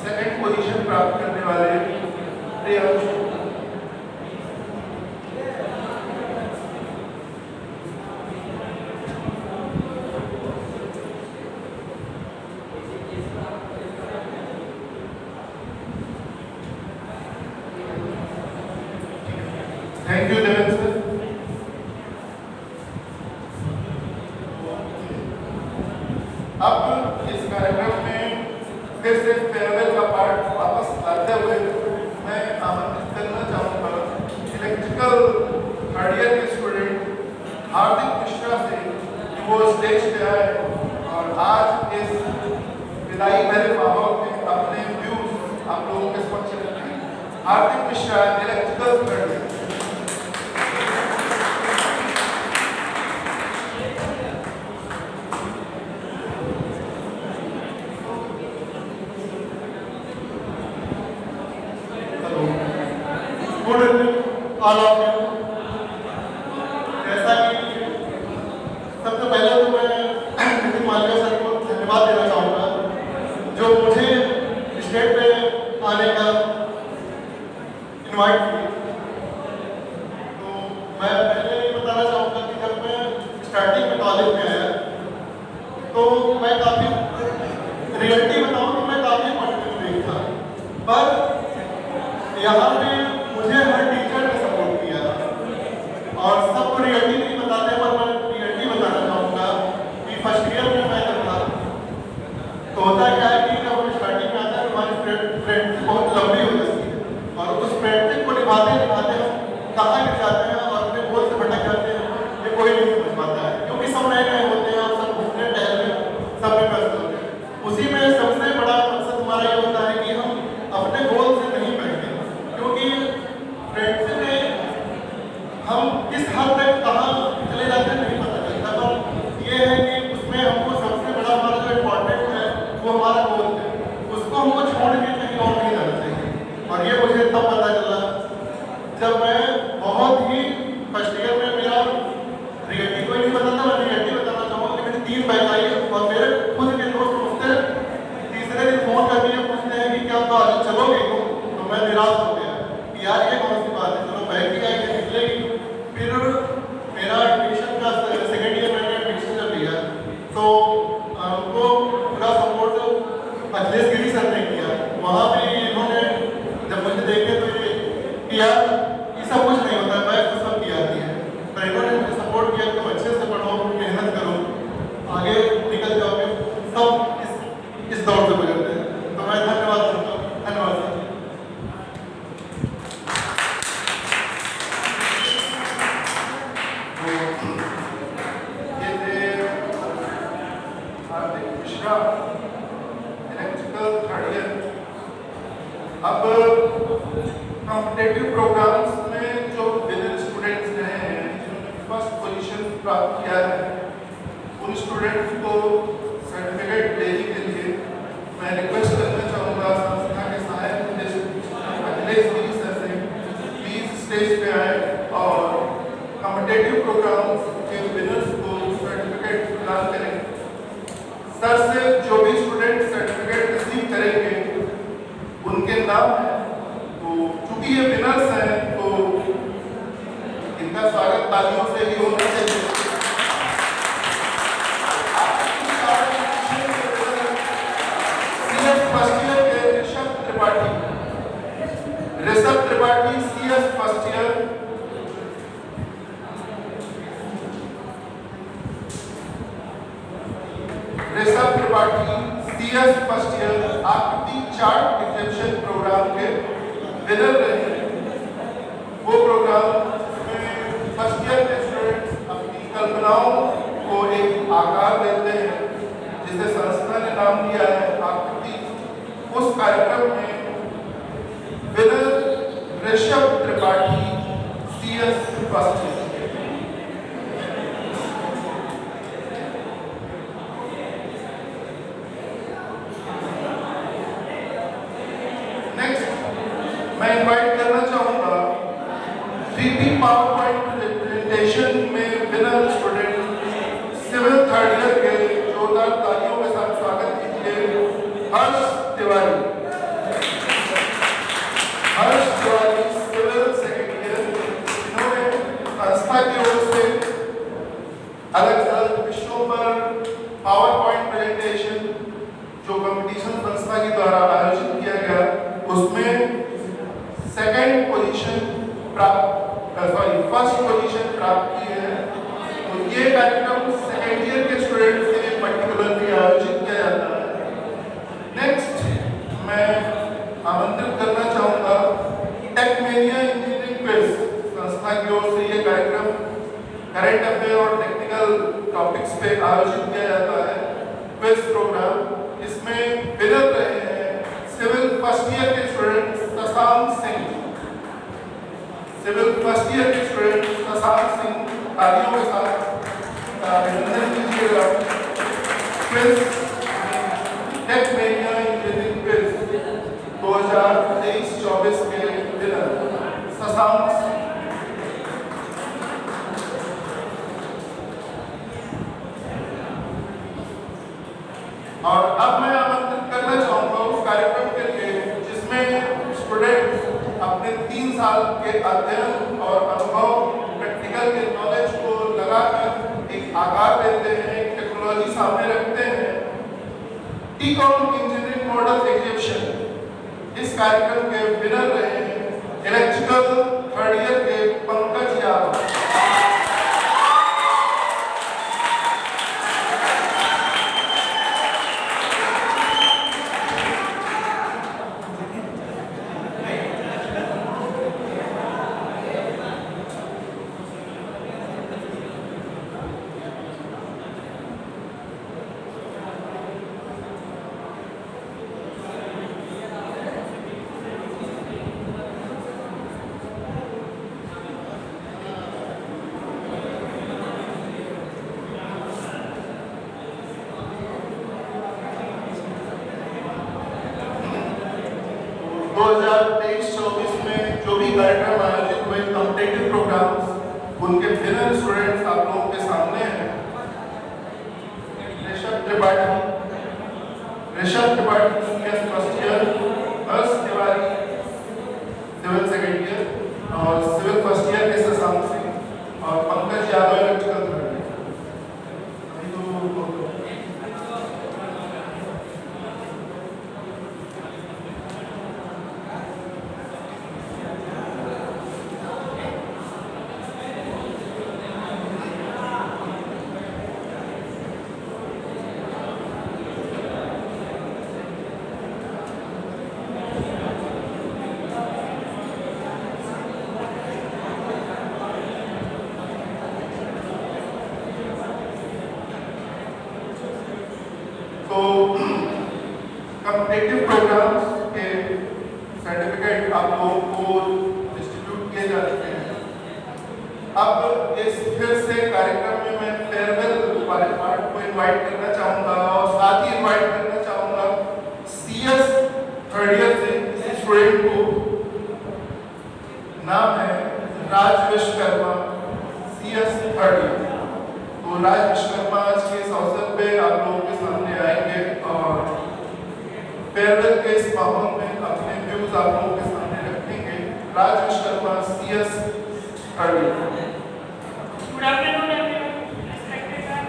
सेकंड पोजीशन प्राप्त करने वाले Priyanshu. Thank you Devendra sir. अब इस कार्यक्रम में फिर से फेयरवेल का पार्ट वापस लाते हुए मैं आमंत्रित करना चाहूँगा इलेक्ट्रिकल थर्ड ईयर के स्टूडेंट हार्दिक मिश्रा से कि वो स्टेज पे आए और आज इस विदाई भरे माहौल में अपने व्यूज आप लोगों के समक्ष रखें। Hardik Mishra, electrical third year. All of you, जैसा कि सबसे पहले तो मैं नितिन मालविया सर को धन्यवाद देना चाहूँगा जो मुझे स्टेज पे आने का इनवाइट किया। तो मैं पहले ये बताना चाहूँगा कि जब मैं स्टार्टिंग में कॉलेज में आया तो मैं काफ़ी रियलिटी बताऊँ तो मैं काफ़ी मोटिवेटेड था, पर यहाँ पे मुझे हर टीचर ने सपोर्ट किया और सबको रियलिटी नहीं बताते पर मैं रियलिटी बताना चाहूँगा कि फर्स्ट ईयर में मैं जब था तो होता क्या है कि जब हम स्टार्टिंग में आता है हमारी फ्रेंडशिप बहुत लंबी हो जाती है और उस फ्रेंडशिप को निभाते निभाते हम कहाँ गिर जाते हैं और अपने गोल से भटक जाते हैं, ये कोई नहीं समझ पाता है क्योंकि सब नए नए होते हैं और सब घूमने टहलने सब में व्यस्त होते हैं। उसी में सबसे बड़ा मकसद हमारा ये होता है कि हम अपने गोल से नहीं भटके, क्योंकि हमको पूरा सपोर्ट अखिलेश गिरी सर ने किया। वहाँ भी इन्होंने जब मुझे देखे तो ये कि यार ये सब कुछ नहीं होता, मैं तो सब किया है, पर इन्होंने मुझे सपोर्ट किया कि तुम अच्छे से पढ़ो, मेहनत करो, आगे निकल जाओगे। सब इस दौर से गुजरते हैं, तो मैं धन्यवाद दूंगा। धन्यवाद सर। ये थे हार्दिक मिश्रा, इलेक्ट्रिकल थर्ड ईयर। अब कॉम्पिटेटिव प्रोग्राम्स में जो विनर स्टूडेंट्स रहे हैं, जिन्होंने फर्स्ट पोजीशन प्राप्त किया है, उन स्टूडेंट्स को सर्टिफिकेट देने के लिए मैं रिक्वेस्ट करना चाहूँगा संस्था के सहायक निदेशक अखिलेश गिरी सर से, प्लीज स्टेज पे आए और कॉम्पिटेटिव प्रोग्राम्स के विनर्स को सर्टिफिकेट प्रदान करें। सर से जो भी स्टूडेंट सर्टिफिकेट रिसीव करेंगे उनके नाम है, तो चूंकि ये विनर्स हैं तो इनका स्वागत तालियों से ही होना चाहिए। सीएस फर्स्ट ईयर के Rishabh Tripathi, CS first year. Rishabh Tripathi CS first year आकृति चार्ट एग्जीबिशन प्रोग्राम के विनर रहे। वो प्रोग्राम में फर्स्ट ईयर के स्टूडेंट्स अपनी कल्पनाओं को एक आकार देते हैं, जिसे संस्था ने नाम दिया है आकृति। उस कार्यक्रम में winner Rishabh Tripathi CS first year. मैं इनवाइट करना चाहूँगा 3D पावर पॉइंट प्रेजेंटेशन में winner student civil third year के जोरदार तालियों के साथ स्वागत कीजिए Harsh Tiwari. Harsh Tiwari civil second year, इन्होंने संस्था की ओर से अलग अलग विषयों पर पावर पॉइंट प्रेजेंटेशन जो कंपटीशन संस्था के द्वारा आयोजित किया गया उसमें सेकंड पोजीशन फर्स्ट पोजीशन प्राप्त की है। तो ये कार्यक्रम सेकेंड ईयर के स्टूडेंट्स के लिए पर्टिकुलरली आयोजित किया जाता है। नेक्स्ट मैं आमंत्रित करना चाहूँगा टेकमेनिया इंजीनियरिंग क्विज संस्था की ओर से ये कार्यक्रम करंट अफेयर और टेक्निकल टॉपिक्स पे आयोजित किया जाता है क्विज प्रोग्राम। इसमें विनर रहे हैं सिविल फर्स्ट ईयर के student Shashank Singh. Civil first year के स्टूडेंट शशांक सिंह, तालियों के साथ अभिनंदन कीजिएगा। क्विज टेकमेनिया इंजीनियरिंग क्विज 2023-24 के विनर शशांक सिंह। और अब मैं आमंत्रित करना चाहूँगा उस कार्यक्रम के लिए जिसमें स्टूडेंट्स अपने 3 साल के अध्ययन और अनुभव प्रैक्टिकल के नॉलेज को लगाकर एक आकार देते हैं, एक टेक्नोलॉजी सामने रखते हैं। टीकॉम इंजीनियरिंग मॉडल एग्जीबिशन, इस कार्यक्रम के विनर रहे हैं इलेक्ट्रिकल थर्ड ईयर के पंकज यादव। में जो भी कार्यक्रम आयोजित हुए कॉम्पिटेटिव प्रोग्राम्स, उनके विनर स्टूडेंट्स आप लोगों के सामने हैं। Rishabh Tripathi CS first year, Harsh Tiwari civil second year और सिविल फर्स्ट ईयर के शशांक सिंह और Pankaj Yadav electrical third year. तो कॉम्पिटिटिव प्रोग्राम्स के सर्टिफिकेट आप लोगों को डिस्ट्रीब्यूट किए जा चुके हैं। अब इस फिर से कार्यक्रम में मैं फेयरवेल वाले पार्ट को इनवाइट करना चाहूँगा और साथ ही इनवाइट करना चाहूँगा CS थर्ड ईयर से किसी स्टूडेंट को, नाम है Raj Vishwakarma, CS third year. तो राज विश्वकर्मा आज के इस अवसर पे आप लोगों के सामने आएंगे और फेयरवेल के इस माहौल में अपने व्यूज आप लोगों के सामने रखेंगे। Raj Vishwakarma, CS third year. Good afternoon everyone, respected ma'am.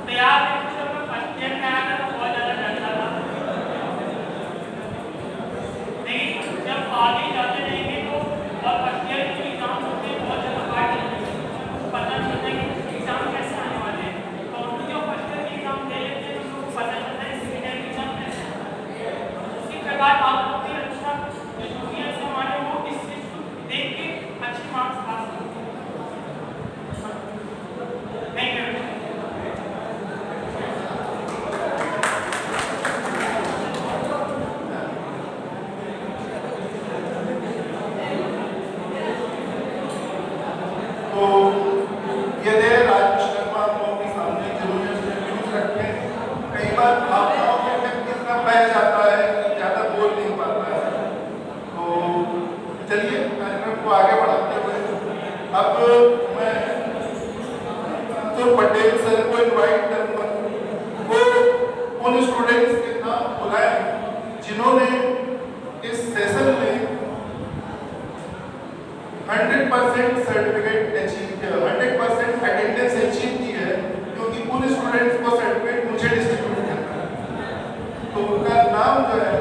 तो यार जब मैं फर्स्ट ईयर में आया था तो बहुत ज़्यादा डरता था, लेकिन जब आगे जाते रहेंगे तो और फर्स्ट ईयर के एग्जाम होते हैं बहुत ज़्यादा हार्ड है, पता नहीं चलता कि एग्जाम कैसे आने वाले हैं। तो हम जो फर्स्ट ईयर के एग्जाम दे लेते हैं तो हम लोग को पता चलता है सेकेंड ईयर के एग्जाम कैसे आने हैं। उसी प्रकार आप लोग भी अच्छा जो जूनियर्स हैं हमारे वो इस चीज़ को देख के अच्छे मार्क्स पा सकते हैं। Thank you. तो ये दे राज विश्वकर्मा आप लोगों के सामने जरूर व्यूज रखे। कई बार भावनाओं में व्यक्ति इतना बह जाता है कि ज़्यादा बोल नहीं पाता है। तो चलिए कार्यक्रम को आगे बढ़ाते हुए अब मैं तो पटेल सर को इनवाइट करूँगा। वो उन स्टूडेंट्स के नाम बुलाएं जिन्होंने इस सेशन में 100% सर्टिफिकेट अचीव किया, 100% अटेंडेंस अचीव की है, क्योंकि उन स्टूडेंट्स को सर्टिफिकेट मुझे डिस्ट्रीब्यूट करना है। तो उनका नाम जो है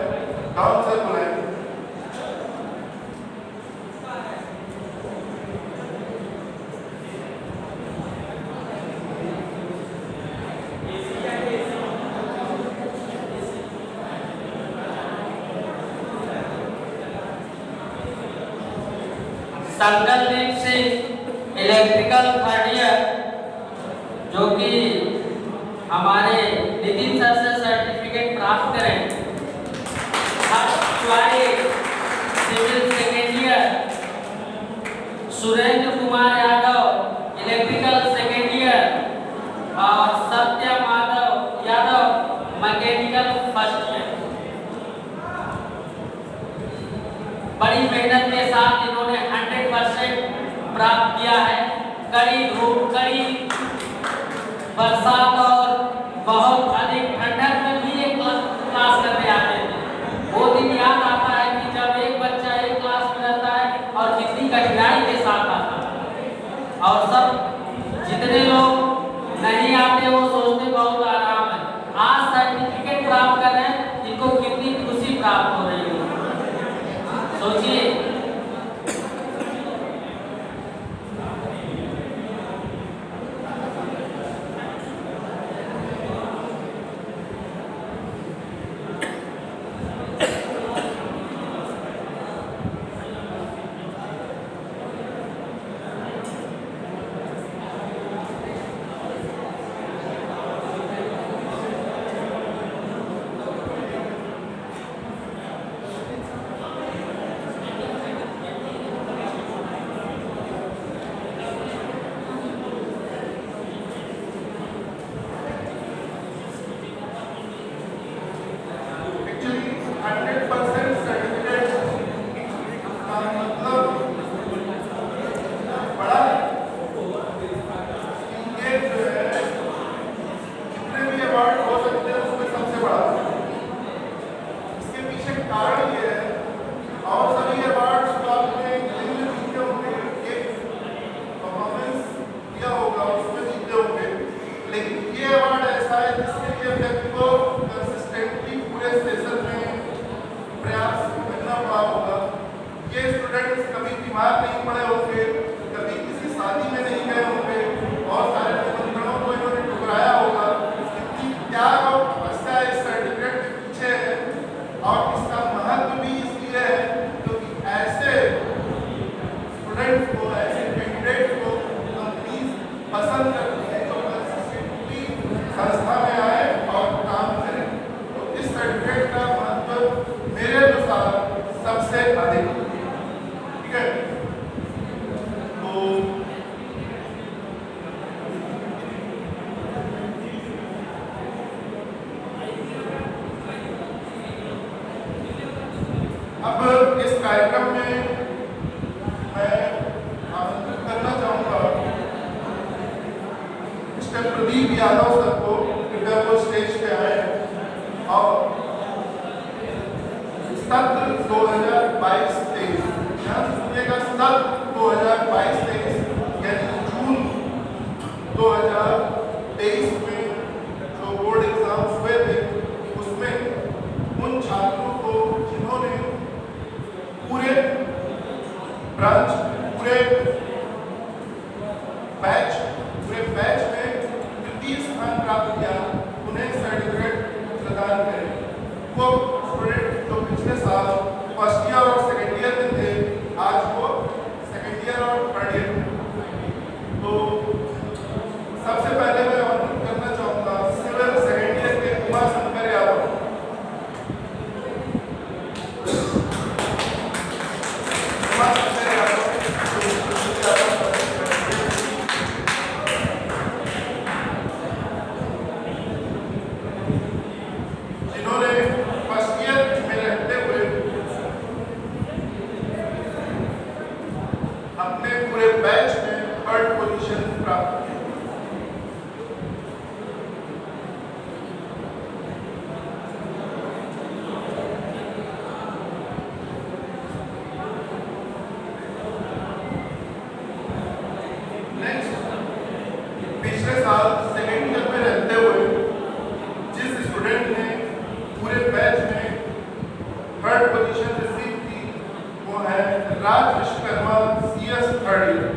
डाउन सर बुलाएंगे। संकल्प से इलेक्ट्रिकल थर्ड ईयर, जो कि हमारे नितिन सर से सर्टिफिकेट प्राप्त करें। Civil second year, Surendra Kumar Yadav electrical second year और Satya Madhav Yadav mechanical first year. बड़ी मेहनत के साथ इन्होंने 100% प्राप्त किया है। कड़ी धूप, कड़ी बरसात और बहुत अधिक ठंडक में भी ये क्लास करने आते थे। वो दिन याद आता है कि जब एक बच्चा एक क्लास में रहता है और कितनी कठिनाई के साथ आता है, और सब जितने लोग नहीं आते वो सोचते बहुत आराम है। आज सर्टिफिकेट प्राप्त कर रहे हैं, इनको कितनी खुशी प्राप्त हो रही है, सोचिए। पसंद करते हैं जो कंसिस्टेंटली संस्था में आए और काम करें। तो इस सर्टिफिकेट का महत्व मेरे अनुसार सबसे अधिक है। ठीक है, तो अब इस कार्यक्रम में मैं आमंत्रित करना चाहूँगा मिस्टर प्रदीप यादव सर को, कृपया वो स्टेज पे आए और सत्र 2022-23 ध्यान से सुनिएगा, सत्र 2022-23 यानी जून 2023 में जो बोर्ड एग्जाम्स हुए थे उसमें उन छात्रों को जिन्होंने पूरे ब्रांच पूरे बैच में द्वितीय स्थान प्राप्त किया, उन्हें सर्टिफिकेट प्रदान करें। वो स्टूडेंट जो पिछले साल फर्स्ट ईयर और सेकेंड ईयर में थे, आज वो सेकेंड ईयर और थर्ड ईयर में। तो सबसे पहले मैं आमंत्रित करना चाहूँगा सिविल सेकेंड ईयर के उमा शंकर यादव। जिन्होंने फर्स्ट ईयर में रहते हुए अपने पूरे बैच में थर्ड पोजीशन प्राप्त की। पिछले साल सेकेंड ईयर में रहते हुए जिस स्टूडेंट ने पूरे बैच में थर्ड पोजीशन रिसीव की वो है Raj Vishwakarma CS third year.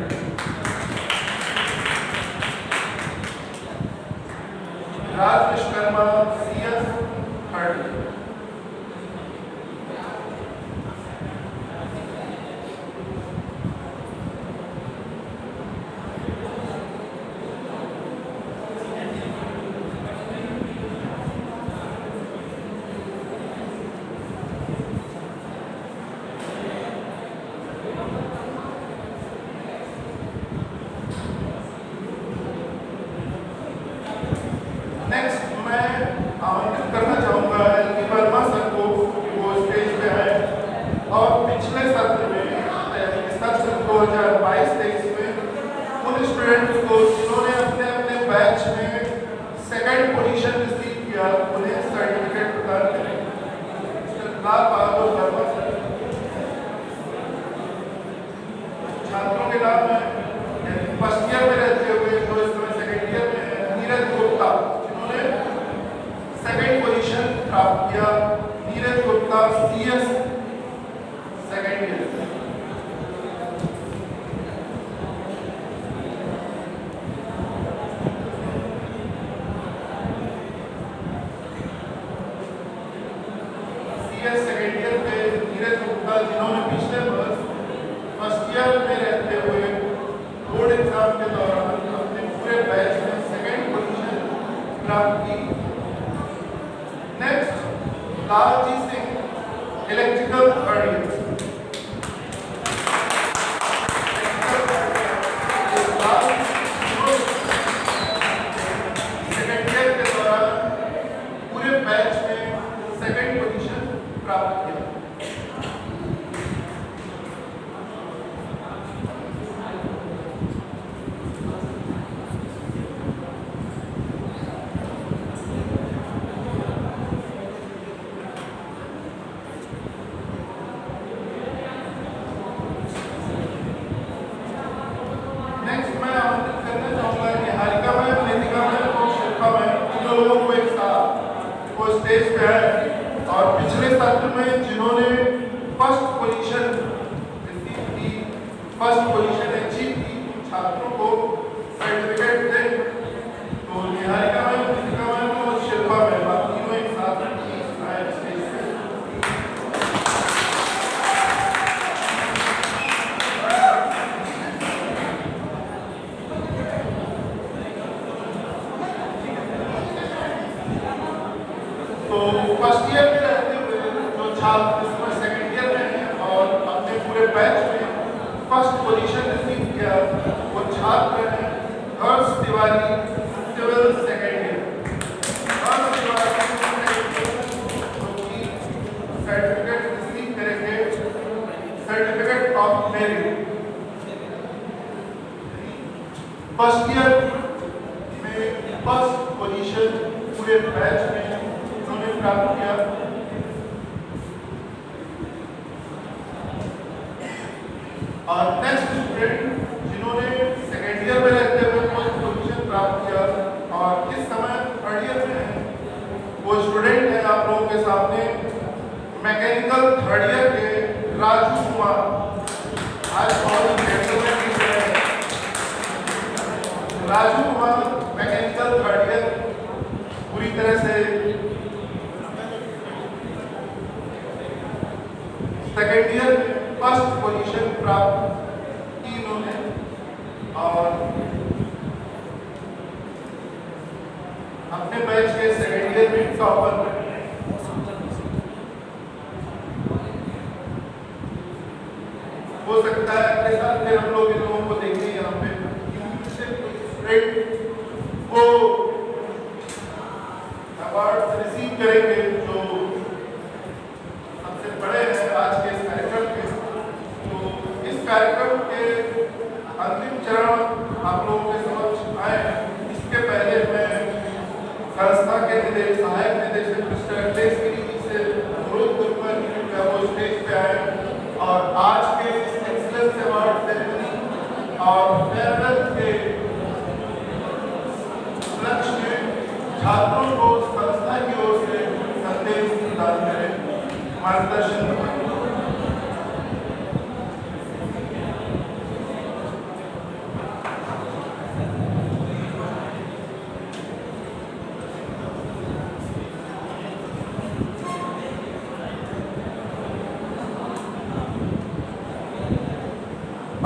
Raj Vishwakarma CS third year. Next मैं आमंत्रित करना चाहूँगा LK वर्मा सर को कि वो स्टेज पे आए और पिछले सत्र में सत्र 2022-23 में उन स्टूडेंट्स को जिन्होंने अपने अपने बैच में सेकंड पोजीशन रिसीव किया उन्हें सर्टिफिकेट प्रदान करें। लाल बहादुर वर्मा सर छात्रों के नाम है फर्स्ट ईयर में रहते हुए जो इस समय सेकेंड ईयर में है नीरज गुप्ता, जिन्होंने सेकंड पोजीशन प्राप्त किया। Neeraj Gupta CS second year. CS second year पे नीरज गुप्ता, जिन्होंने पिछले वर्ष फर्स्ट ईयर में रहते हुए बोर्ड एग्जाम के दौरान अपने पूरे बैच में सेकंड पोजीशन प्राप्त की। Next Lalji Singh electrical third year. Second year के दौरान पूरे बैच में सेकंड पोजीशन प्राप्त किया। नेक्स्ट मैं आमंत्रित करना चाहूँगा निहारिका मैम, नितिका मैम और शिल्पा मैम, इन लोगों को एक साथ वो स्टेज पे है और पिछले सत्र में जिन्होंने फर्स्ट पोजीशन रिसीव की, फर्स्ट पोजीशन अचीव की, छात्रों को सर्टिफिकेट दें। तो निहारिका मैम, नितिका मैम और शिल्पा मैम, आप तीनों एक साथ आए स्टेज पे। छात्र इस समय सेकेंड ईयर में हैं और अपने पूरे बैच में फर्स्ट पोजीशन रिसीव किया, वो छात्र हैं हर्ष Tiwari, civil second year. Harsh Tiwari जो कि सर्टिफिकेट रिसीव करेंगे, certificate of merit. First year में फर्स्ट पोजीशन पूरे बैच में उन्होंने प्राप्त किया। और नेक्स्ट स्टूडेंट जिन्होंने सेकेंड ईयर में रहते हुए फर्स्ट पोजीशन प्राप्त किया और इस समय थर्ड ईयर में है, वो स्टूडेंट है आप लोगों के सामने मैकेनिकल थर्ड ईयर के राजू कुमार। आज Raju Kumar mechanical third year पूरी तरह से सेकेंड ईयर में फर्स्ट पोजीशन प्राप्त की इन्होंने और अपने बैच के सेकेंड ईयर में टॉपर बने। हो सकता है अगले साल फिर हम लोग इन लोगों को देखें यहाँ पे वो अवार्ड रिसीव करेंगे जो सबसे बड़े हैं आज के इस कार्यक्रम के। तो इस कार्यक्रम के अंतिम चरण आप लोगों के समक्ष आए, इसके पहले मैं संस्था के सहायक निदेशक मिस्टर अखिलेश गिरी जी से अनुरोध करूंगा कि वो स्टेज पे आए और आज के इस एक्सीलेंस अवार्ड सेरेमनी और फेयरवेल के उपलक्ष्य में छात्रों को संस्था की ओर से संदेश प्रदान करें, मार्गदर्शन करें।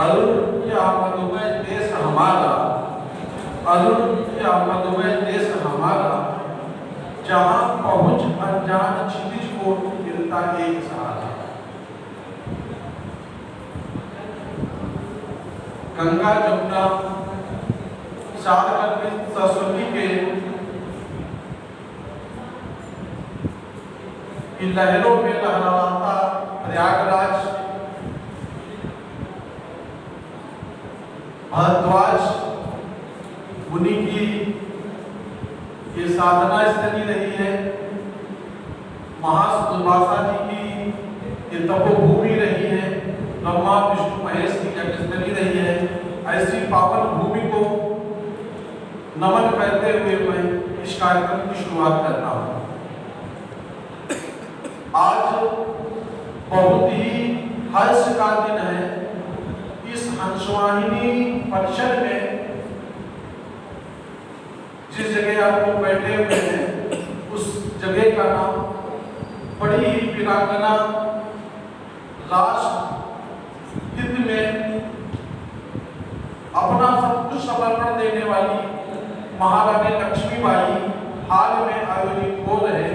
अद्वितीय मधुमेह देश हमारा, अद्वितीय मधुमेह देश हमारा, जहाँ पहुँच अनजान क्षितिज को मिलता एक सहारा। गंगा जमुना सागर सरस्वती के इन लहरों में लहराता प्रयागराज, भारद्वाज मुनि की ये साधना स्थली रही है, महासुदुर्वासा जी की ये तपोभूमि रही है, ब्रह्मा विष्णु महेश की यज्ञस्थली रही है। ऐसी पावन भूमि को नमन करते हुए मैं इस कार्यक्रम की शुरुआत करता हूँ। आज बहुत ही हर्ष का दिन है। इस हंसवाहिनी परिषद में जिस जगह आप लोग बैठे हुए हैं उस जगह का नाम बड़ी ही वीरांगना राष्ट्र हित में अपना सब कुछ समर्पण देने वाली महारानी लक्ष्मीबाई हाल में आयोजित हो रहे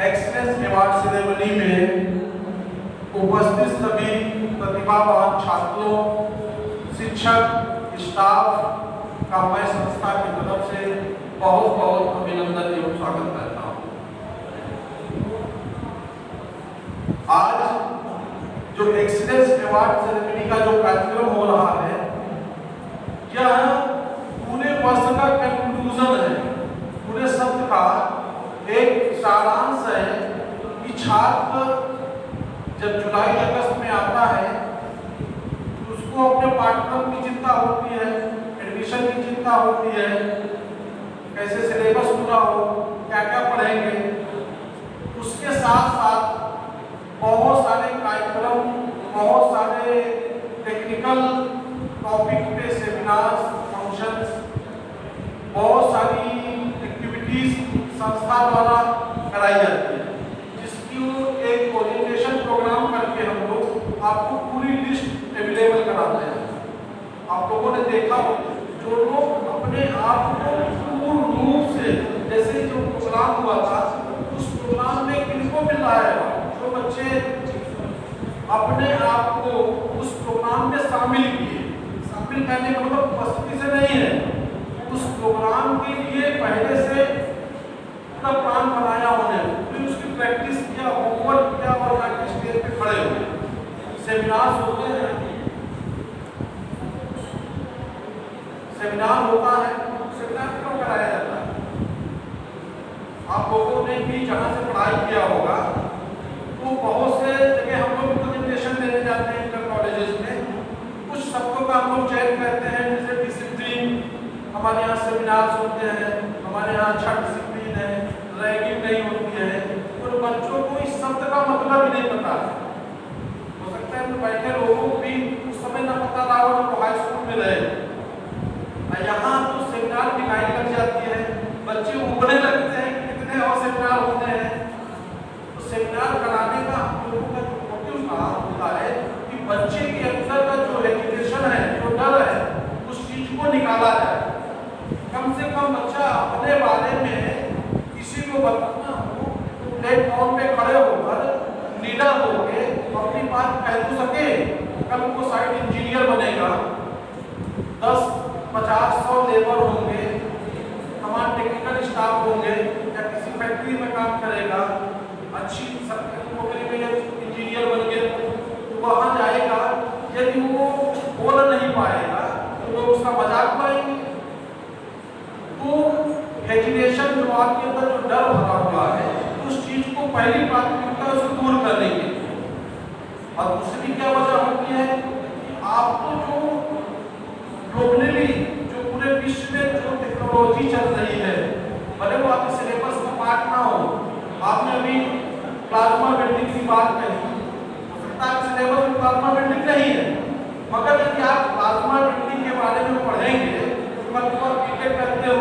एक्सीलेंस अवार्ड सेरेमनी में उपस्थित सभी प्रतिभावान छात्रों, शिक्षक, स्टाफ का मैं संस्था की तरफ से बहुत बहुत अभिनंदन एवं स्वागत करता हूँ। आज जो एक्सीलेंस अवार्ड सेरेमनी का जो कार्यक्रम हो रहा है, यह पूरे वर्ष का कंक्लूजन है, पूरे सत्र का एक सारांश है कि छात्र जब जुलाई अगस्त में आता है तो उसको अपने पाठ्यक्रम की चिंता होती है, एडमिशन की चिंता होती है, कैसे सिलेबस पूरा हो, क्या क्या पढ़ेंगे। उसके साथ साथ बहुत सारे कार्यक्रम, बहुत सारे टेक्निकल टॉपिक पे सेमिनार्स, फंक्शंस, बहुत सारी एक्टिविटीज संस्था द्वारा कराई जाती है, जिसकी एक ओरिएंटेशन प्रोग्राम करके हम लोग आपको पूरी लिस्ट अवेलेबल कराते हैं। आप लोगों ने देखा हो, जो लोग अपने आप को पूर्ण रूप से, जैसे जो प्रोग्राम हुआ था उस प्रोग्राम में किनको मिल रहा है, जो बच्चे से अपने आप को उस प्रोग्राम में शामिल किए। शामिल करने का मतलब उपस्थिति से नहीं है, उस प्रोग्राम के लिए पहले से पूरा प्लान बनाया होने, फिर उसकी प्रैक्टिस किया, होमवर्क किया और जाके स्टेज पे खड़े हुए। सेमिनार होते हैं, सेमिनार होता है, सेमिनार क्यों कराया जाता है? आप लोगों ने भी जहाँ से पढ़ाई किया होगा तो बहुत से जगह हम लोग प्रेजेंटेशन देने जाते हैं इंटर कॉलेजेस में, कुछ शब्दों का हम लोग चयन करते हैं, जैसे डिसिप्लिन, हमारे यहाँ सेमिनार होते हैं, हमारे यहाँ अच्छा डिसिप्लिन है, रैगिंग नहीं होती है, और बच्चों को इस शब्द का मतलब ही नहीं पता है। हो सकता है तो बैठे लोगों को भी उस समय ना पता रहा हो तो हाई स्कूल में रहे। यहाँ तो सेमिनार की लाइन लग जाती है, बच्चे उबलने लगते हैं कि कितने और सेमिनार होते हैं। तो सेमिनार कराने का हम लोगों का जो मोटिव होता है कि बच्चे के अंदर का जो एजुकेशन है, जो डर है, उस चीज को निकाला जाए। कम से कम बच्चा अपने बारे में किसी को बताना हो तो प्लेटफॉर्म पे खड़े होकर लीडर होके अपनी बात कह तो सके। कल को साइट इंजीनियर बनेगा, 10, 50, 100 लेबर होंगे, हमारे टेक्निकल स्टाफ होंगे, या किसी फैक्ट्री में काम करेगा, अच्छी सरकारी नौकरी में इंजीनियर बन गए तो वहाँ जाएगा, यदि वो बोल नहीं पाएगा तो लोग उसका मजाक उड़ाएंगे। तो एजुकेशन जो आपके अंदर जो डर भरा हुआ है, उस चीज को पहली प्राथमिकता से दूर करने की। और दूसरी क्या वजह होती है कि आपको जो ग्लोबली जो पूरे विश्व में जो टेक्नोलॉजी चल रही है, भले वो आपके सिलेबस का पार्ट ना हो, आपने अभी प्लाज्मा वेल्डिंग की बात कही, हो सकता है सिलेबस में प्लाज्मा वेल्डिंग नहीं है, मगर यदि आप प्लाज्मा वेल्डिंग के बारे में पढ़ेंगे, कल को आप क्रिकेट करते हो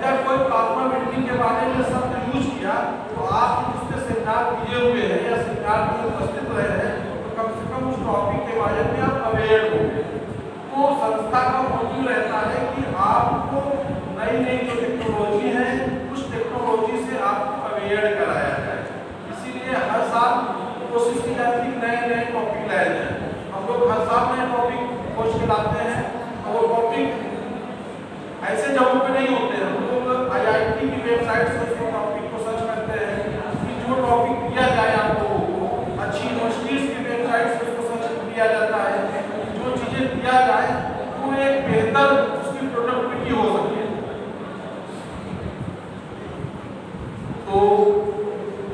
या कोई प्लाज्मा वेल्डिंग के बारे में शब्द यूज किया तो आप उसके सेमिनार दिए हुए हैं या सेमिनार में उपस्थित रहे हैं, तो कम से कम उस टॉपिक के बारे में आप अवेयर हो। तो संस्था का मोटिव रहता है कि आपको नई नई जो टेक्नोलॉजी है, उस टेक्नोलॉजी से आपको अवेयर कराया जाए। इसीलिए हर साल कोशिश की जाती है कि नए नए टॉपिक लाए जाए। हम लोग हर साल नए टॉपिक खोज के लाते हैं, और वो टॉपिक ऐसे जगहों पे नहीं होते हैं। हम लोग IIT की वेबसाइट से उस टॉपिक को सर्च करते हैं कि जो टॉपिक दिया जाए आप लोगों को, अच्छी यूनिवर्सिटीज की वेबसाइट से उसको सर्च किया जाता है, जो चीजें दिया जाए तो एक बेहतर उसकी प्रोडक्टिविटी हो सके। तो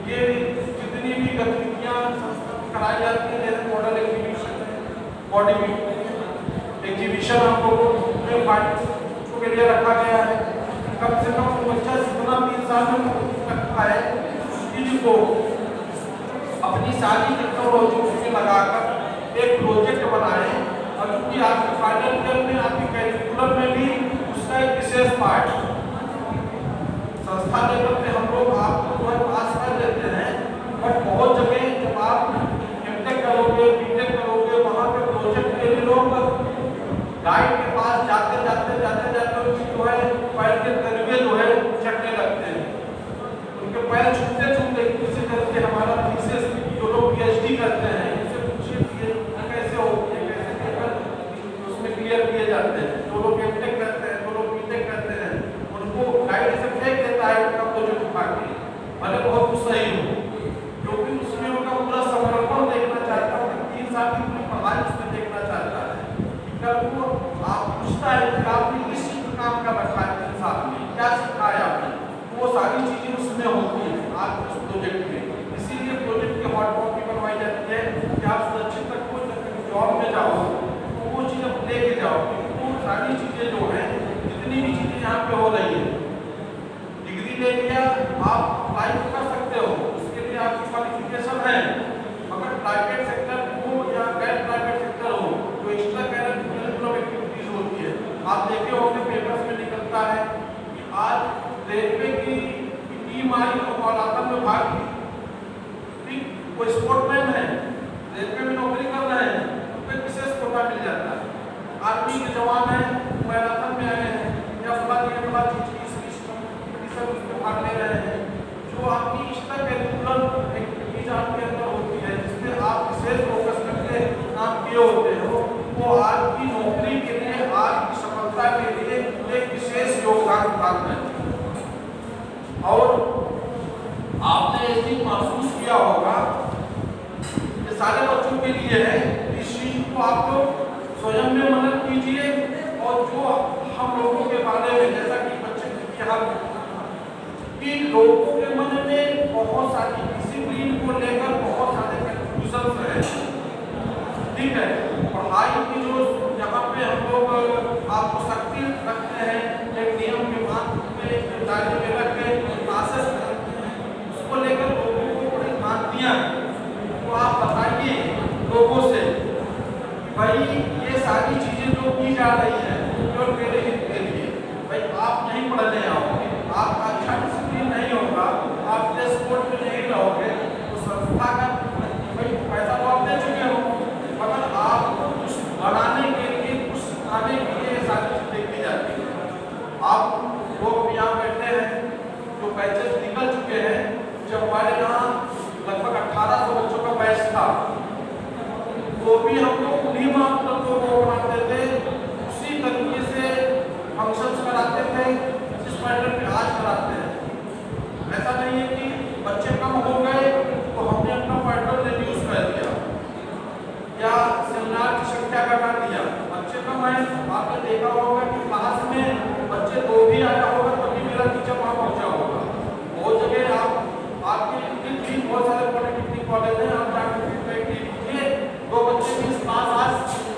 ये जितनी भी गतिविधियां संस्था में कराई जाती है, जैसे मॉडल एग्जीबिशन है, बॉडी एग्जीबिशन आप लोगों में के लिए रखा गया है। कम से कम बच्चा जितना 3 साल में रखा है, उस चीज को अपनी सारी टेक्नोलॉजी उसमें लगाकर एक प्रोजेक्ट बनाए, और क्योंकि आपके फाइनल ईयर में आपके कैरिकुलम में भी उसका एक विशेष पार्ट संस्था लेवल पे हम लोग आपको जो है पास कर देते हैं, बट बहुत जगह जब आप एमटेक करोगे, बीटेक करोगे, वहाँ पे प्रोजेक्ट के लिए लोग गाइड के पास जाते जाते जो है पैर के तलवे जो है चटने लगते हैं, उनके पैर छूटते छूटते किसी तरह के हमारा थीसिस जो लोग PhD करते हैं, इनसे पूछिए कि कैसे होती है, कैसे पेपर उसमें क्लियर किए जाते हैं। जो लोग एमटेक करते हैं, जो लोग बीटेक करते हैं, उनको गाइड से फेंक देता है उनका प्रोजेक्ट उठा के, भले बहुत कुछ सही हो, क्योंकि उसमें उनका पूरा समर्पण देखना चाहता है, 3 साल की पूरी पढ़ाई उसमें देखना चाहता है। कल को आप पूछता है कि आपने किस काम का रखा है 3 साल में, क्या सीखा है आपने, तो वो सारी चीजें उसमें होती हैं आप उस प्रोजेक्ट में। इसीलिए प्रोजेक्ट की हॉट कॉपी बनवाई जाती है कि आप सुरक्षित रखो, जब जॉब में जाओ तो वो चीज़ आप लेके जाओ। तो सारी चीजें जो हैं, जितनी भी चीजें यहाँ पे हो रही है, डिग्री ले लिया आप अप्लाई कर सकते हो, उसके लिए आपकी क्वालिफिकेशन है, मगर प्राइवेट सेक्टर हो या गैर प्राइवेट सेक्टर हो, जो एक्स्ट्रा करिकुलर एक्टिविटीज होती है, आप देखे होंगे पेपर्स में निकलता है कि आज रेलवे की टीम आई और मालातन में भाग ली, कोई स्पोर्टमैन है, रेलवे में नौकरी कर रहे हैं, उनको विशेष कोटा मिल जाता है। आर्मी के जवान हैं, मैराथन में आए हैं, या बड़ा चीज कंपटीशन उसमें भाग ले रहे हैं, जो आपकी एक्स्ट्रा करिकुलर एक्टिविटीज आपके अंदर होती है, विशेष फोकस करके काम किए होते हो, वो आज की नौकरी के लिए, आज की सफलता के लिए एक विशेष योगदान प्राप्त है। और आपने इस दिन महसूस किया होगा, ये सारे बच्चों के लिए है, इस चीज को आप लोग स्वयं में मनन कीजिए। और जो हम लोगों के बारे में, जैसा कि बच्चे यहाँ कि लोगों के मन में बहुत सारी डिसिप्लिन को लेकर बहुत सारे कंफ्यूजन है, ठीक है। पढ़ाई की जो यहाँ पे हम लोग आपको सख्ती रखते हैं, एक नियम के मान दायरे में रख के क्लासेस उसको लेकर लोगों को बड़ी भ्रांतियाँ, तो आप बताइए लोगों से भाई ये सारी चीजें जो की जा रही है केवल मेरे हित के लिए, भाई आप नहीं पढ़ने आओगे, आपका अच्छा डिसिप्लिन नहीं होगा, आप ड्रेस कोड में नहीं रहोगे, तो संस्था का भाई पैसा तो आप दे चुके हो, मगर आपको कुछ बढ़ाने के लिए, कुछ सिखाने के लिए सारी चीजें की जाती है। आप लोग यहाँ बैठे हैं, जो बैचेस निकल चुके हैं, जब हमारे यहाँ लगभग 1800 बच्चों का बैच था, वो भी हम लोग उन्हीं मापदंडों को बनाते थे, उसी तरीके से फंक्शंस कराते थे जिस पैटर्न में आज कराते हैं। ऐसा नहीं है कि बच्चे कम हो गए तो हमने अपना पैटर्न रिड्यूस कर दिया या सेमिनार की संख्या घटा दिया। बच्चे कम आए, आपने देखा होगा कि क्लास में बच्चे 2 भी आया होगा तभी मेरा टीचर वहाँ पहुँचा होगा। बहुत जगह आपके भी बहुत सारे पॉलिटेक्निक कॉलेज हैं, आप जाकर फीडबैक लीजिए, 2 बच्चे की क्लास आज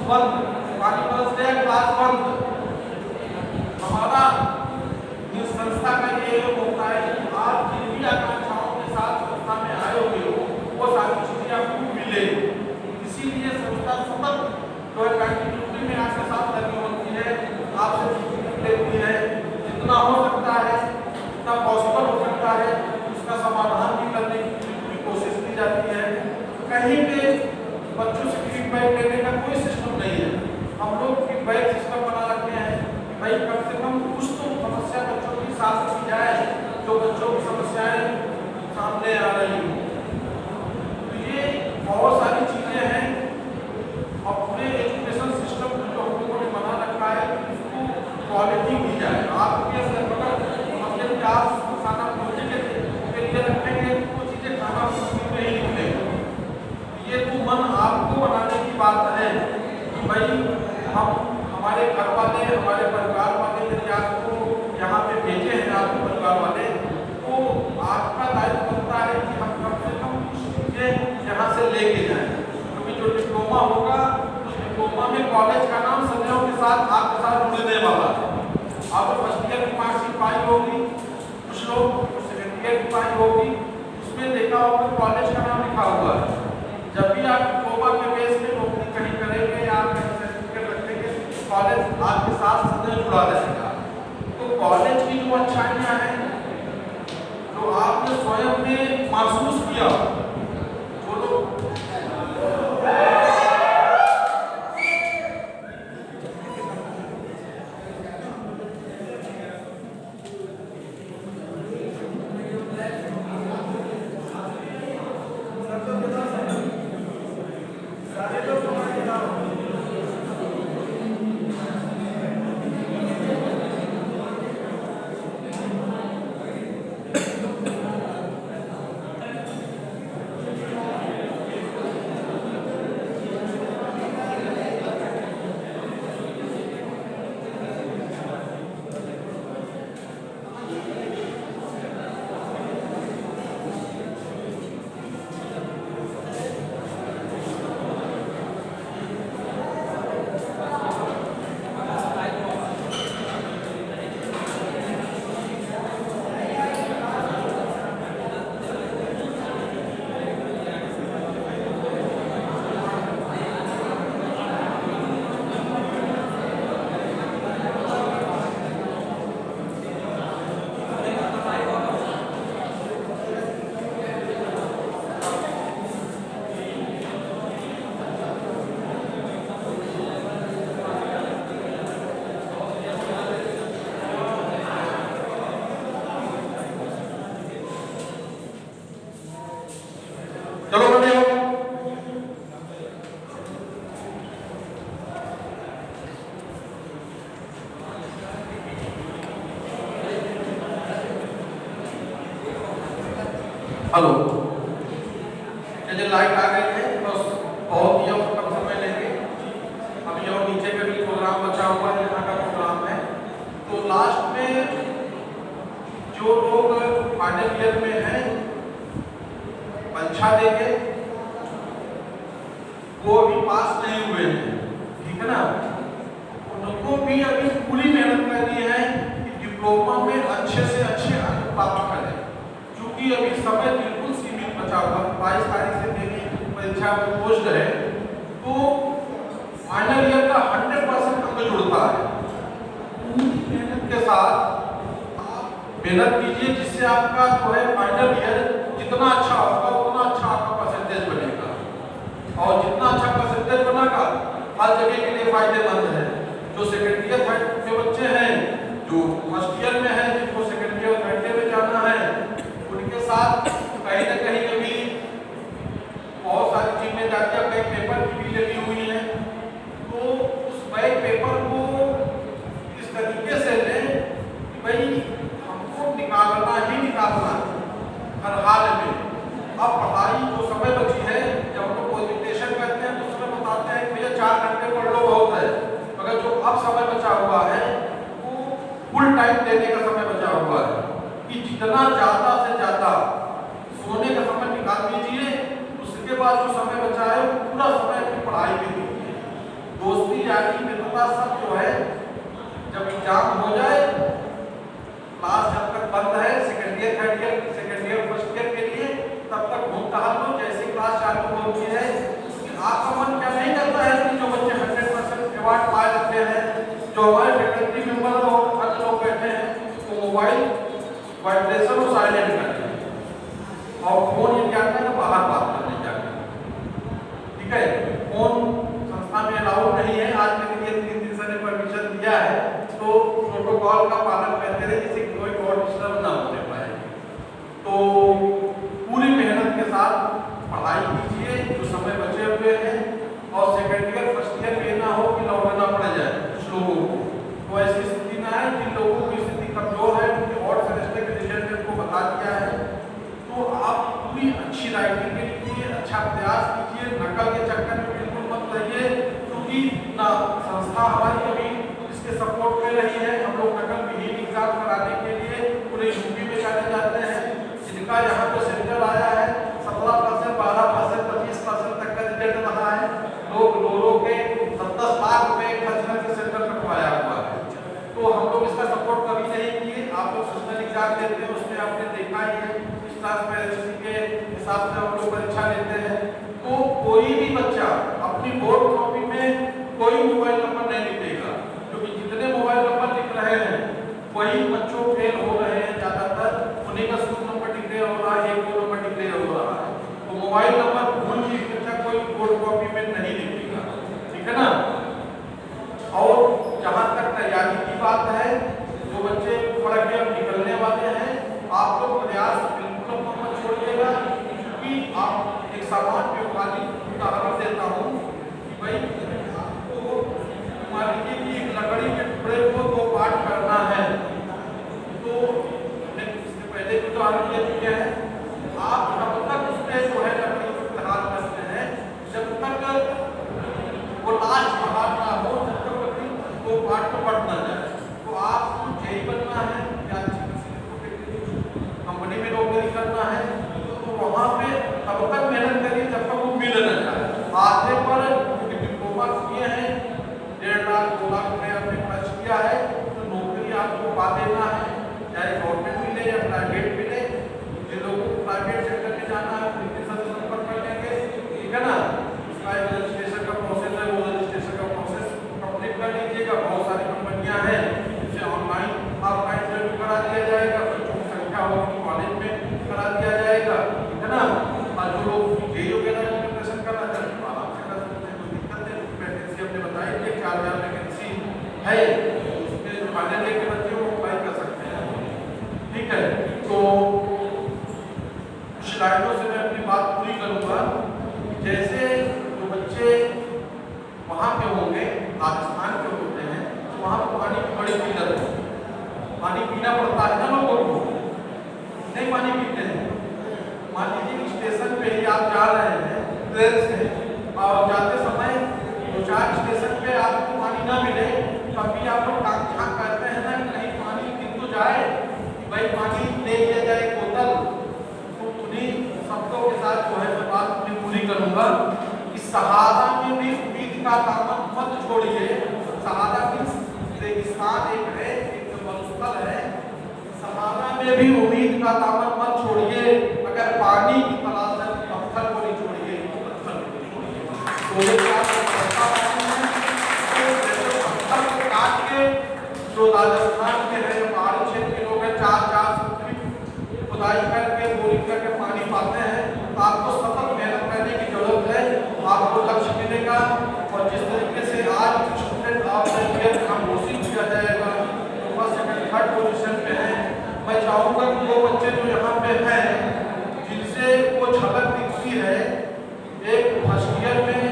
बंद, पानी बरस गया, क्लास बंद। हमारा इस संस्था का ये होता है कि आप जिन भी आकांक्षाओं के साथ संस्था में आए हुए हो, वो सारी चीजें आपको मिले। इसीलिए संस्था सतत जो है कंटिन्यूटी में आपके साथ लगी होती है, आपसे लेती है, जितना हो सकता है, जितना पॉसिबल हो सकता है, उसका समाधान भी करने की पूरी कोशिश की जाती है। कहीं पे बच्चों से फीडबैक लेने का कोई सिस्टम नहीं है। हम लोग फीडबैक सिस्टम बना रखे हैं, भाई कम से कम कुछ तो समस्या बच्चों की साथ की जाए, जो बच्चों की समस्याएं सामने आ रही हो। तो ये बहुत सारी चीजें हैं अपने एजुकेशन सिस्टम जो हम लोगों ने बना रखा है, उसको क्वालिटी दी जाए। आपके अगर हमने क्लास खाना पहुँचने के लिए रखेंगे, वो चीजें खाना पहुँचने में ही निकलेगा। ये तो मन आपको बनाने की बात है कि भाई हम हमारे घर वाले, हमारे परिवार वाले यदि आपको यहाँ पे भेजे हैं, आपके परिवार वाले, तो आपका दायित्व बनता है कि हम कम से कम कुछ चीजें यहाँ से लेके जाएं। क्योंकि जो डिप्लोमा होगा, उस डिप्लोमा में कॉलेज का नाम सदैव के साथ आपके साथ जुड़ने वाला है। आप फर्स्ट ईयर की मार्कशीट पाई होगी, कुछ लोग सेकेंड ईयर की पाई होगी, उसमें देखा होगा कॉलेज का नाम लिखा हुआ है। जब भी आप डिप्लोमा के बेस पे नौकरी कहीं करेंगे या आप कहीं सर्टिफिकेट रखेंगे, कॉलेज आपके साथ सदैव जुड़ा रहेगा। तो कॉलेज की जो अच्छाइयाँ हैं, जो आपने स्वयं में महसूस किया, जो लोग हेलो, लाइट आ गई है, बस बहुत ही कम समय लेंगे। अभी और नीचे का भी प्रोग्राम बचा हुआ है, यहाँ का प्रोग्राम है। तो लास्ट में जो लोग फाइनल ईयर में हैं परीक्षा देंगे, वो अभी पास नहीं हुए हैं, ठीक है ना, उनको भी अभी पूरी मेहनत करनी है कि डिप्लोमा में अच्छे से अच्छे अंक प्राप्त करें। क्योंकि अभी समय बिल्कुल सीमित बचा हुआ, 22 तारीख से मेरी परीक्षा पोस्ट है, तो फाइनल ईयर का 100% अंक जुड़ता है। पूरी मेहनत के साथ आप मेहनत कीजिए, जिससे आपका जो है फाइनल ईयर जितना अच्छा होगा उतना अच्छा आपका परसेंटेज बनेगा, और जितना अच्छा परसेंटेज बनेगा हर जगह के लिए फायदेमंद है। जो सेकेंड ईयर के बच्चे हैं, जो फर्स्ट ईयर में हैं, जिनको सेकेंड ईयर थर्ड ईयर में जाना है, उनके साथ कहीं ना कहीं अभी बहुत सारी जिम्मेदारियां बैक पेपर की भी लगी हुई हैं। तो उस बैक पेपर को इस तरीके से लें कि भाई हमको निकालना ही निकालना हर हाल में। अब पढ़ाई जो समय बची है, जब हम लोग प्रेजेंटेशन करते हैं तो उसमें बताते हैं कि भैया 4 घंटे पढ़ लो बहुत है, मगर जो अब समय बचा हुआ है वो फुल टाइम देने का समय बचा हुआ है कि जितना ज़्यादा से ज़्यादा सोने का समय निकाल दीजिए। उसके बाद जो समय बचा है वो पूरा समय अपनी पढ़ाई में दीजिए। दोस्ती यारी मित्रता सब जो है, जब एग्जाम हो जाए, क्लास जब तक बंद है second year third year second year first year के लिए, तब तक घूम टहल लो। जैसे क्लास चालू होती है, आपका मन क्या नहीं करता है कि जो बच्चे 100% अवार्ड पाए रखते हैं, जो हमारे फैकल्टी मेंबर और अन्य लोग बैठे हैं, वो मोबाइल वाइब्रेशन और साइलेंट करते हैं और फोन ये क्या करते हैं बाहर बात करने जाते हैं, ठीक है। फोन संस्था में अलाउ नहीं है, आज के लिए 3 सर ने परमिशन दिया है, तो प्रोटोकॉल का पालन करते रहे जिससे कोई और डिस्टर्ब ना होने पाए। तो पूरी मेहनत के साथ पढ़ाई कीजिए, जो समय बचे हुए हैं, और सेकेंड ईयर फर्स्ट ईयर ये ना हो कि लौटना पड़ जाए कुछ लोगों को। तो ऐसी स्थिति ना है, जिन लोगों की स्थिति कमजोर है, उनके और सेमेस्टर के रिजल्ट ने उनको बता दिया है। तो आप पूरी अच्छी राइटिंग के लिए अच्छा प्रयास कीजिए, नकल के चक्कर में बिल्कुल मत रहिए, क्योंकि ना संस्था हमारी कभी इसके सपोर्ट में रही है। हम लोग नकल विहीन एग्जाम कराने के लिए पूरे यूपी में चले जाते हैं, जिनका यहाँ पे सेंटर आया है 17%, 12%, 25% तक का रिजल्ट रहा है। लोग के 10 लाख रुपए खर्च करके सेंटर कटवाया हुआ है। तो हम लोग इसका सपोर्ट कभी नहीं किए। आप लोग सेशनल एग्जाम देते हैं, उसमें आपने देखा ही है, इस ट्रांसपेरेंसी के हिसाब से हम लोग परीक्षा लेते हैं। तो कोई भी बच्चा अपनी बोर्ड कॉपी में कोई मोबाइल नंबर नहीं लिखेगा, क्योंकि जितने मोबाइल नंबर लिख रहे हैं वही बच्चों फेल हो रहे हैं ज़्यादातर, उन्हीं का स्कूल नंबर डिक्लेयर हो रहा है, 1-2 नंबर डिक्लेयर हो रहा है। तो मोबाइल नंबर भूल भी बच्चा कोई बोर्ड कॉपी में नहीं लिखेगा, ठीक है ना। और जहाँ तक तैयारी की बात है, जो बच्चे पढ़ के अब निकलने वाले हैं, आप लोग प्रयास बिल्कुल मत छोड़िएगा। क्योंकि आप एक सामान्य व्यवहारिक उदाहरण देता हूँ कि भाई आपको मान लीजिए कि एक लकड़ी के टुकड़े को 2 पार्ट करना है, तो इससे पहले भी उदाहरण दे चुके हैं। आप जब तक उसमें जो है लकड़ी को इस्तेमाल करते हैं, जब तक वो लास्ट पार्ट ना हो, तब तक लकड़ी 2 पार्ट में बढ़ ना जाए। तो आपको यही बनना है या कंपनी में नौकरी करना है, तो वहाँ पे तब तक मेहनत करिए जब तक वो मिल न जाए। आधे पर डिप्लोमा किए हैं, 1.5 लाख 2 लाख रुपये आपने खर्च किया है, तो नौकरी आपको पा देना है, चाहे गवर्नमेंट मिले या प्राइवेट मिले। जिन लोगों को प्राइवेट सेक्टर में जाना है उनके साथ संपर्क कर लेंगे, ठीक है ना। उसका एक रजिस्ट्रेशन का प्रोसेस है, वो रजिस्ट्रेशन का प्रोसेस कंप्लीट कर लीजिएगा। बहुत सारी कंपनियां हैं जिसे ऑनलाइन ऑफलाइन इंटरव्यू करा दिया जाएगा, बच्चों की संख्या होगी कॉलेज में करा दिया जाएगा, ठीक है ना। और जो लोग जेई वगैरह में प्रिपरेशन करना चाहते हैं आराम से कर सकते हैं, कोई दिक्कत नहीं। वैकेंसी हमने बताई कि 4000 वैकेंसी है, उसमें जो फाइनल ईयर के बच्चे वो अप्लाई कर सकते हैं, ठीक है। तो कुछ लाइनों से मैं अपनी बात पूरी करूँगा। जैसे जो बच्चे वहाँ पे होंगे, राजस्थान के होते हैं, तो वहाँ पर पानी की बड़ी किल्लत है। पानी पीना पड़ता है ना लोगों को, नहीं पानी पीते हैं। मान लीजिए स्टेशन पे ही आप जा रहे हैं ट्रेन से और जाते समय दो चार स्टेशन पे आपको पानी ना मिले, कभी आप लोग टांग झाँक करते हैं ना कहीं पानी गिर तो जाए, भाई पानी ले लिया जाए बोतल। तो उन्हीं शब्दों के साथ जो है मैं बात अपनी पूरी करूंगा कि सहारा में भी उम्मीद का दामन मत छोड़िए। सहारा की रेगिस्तान एक है, एक मरुस्थल है, सहारा में भी उम्मीद का दामन मत छोड़िए। अगर पानी की तलाश है पत्थर को नहीं छोड़िए, पत्थर को नहीं छोड़िए। पत्थर को काट के जो राजस्थान के है पहाड़ी क्षेत्र के लोग हैं 4-4 फुट खुदाई करके बोरिंग करके पानी पाते हैं। तो आपको सतत मेहनत करने की जरूरत है, आपको लक्ष्य मिलेगा। और जिस तरीके से आज स्टूडेंट आप घोषित किया जाएगा फर्स्ट सेकंड थर्ड पोजीशन पे है, मैं चाहूँगा कि वो बच्चे जो यहाँ पे हैं जिनसे वो झलक दिखती है, एक फर्स्ट ईयर में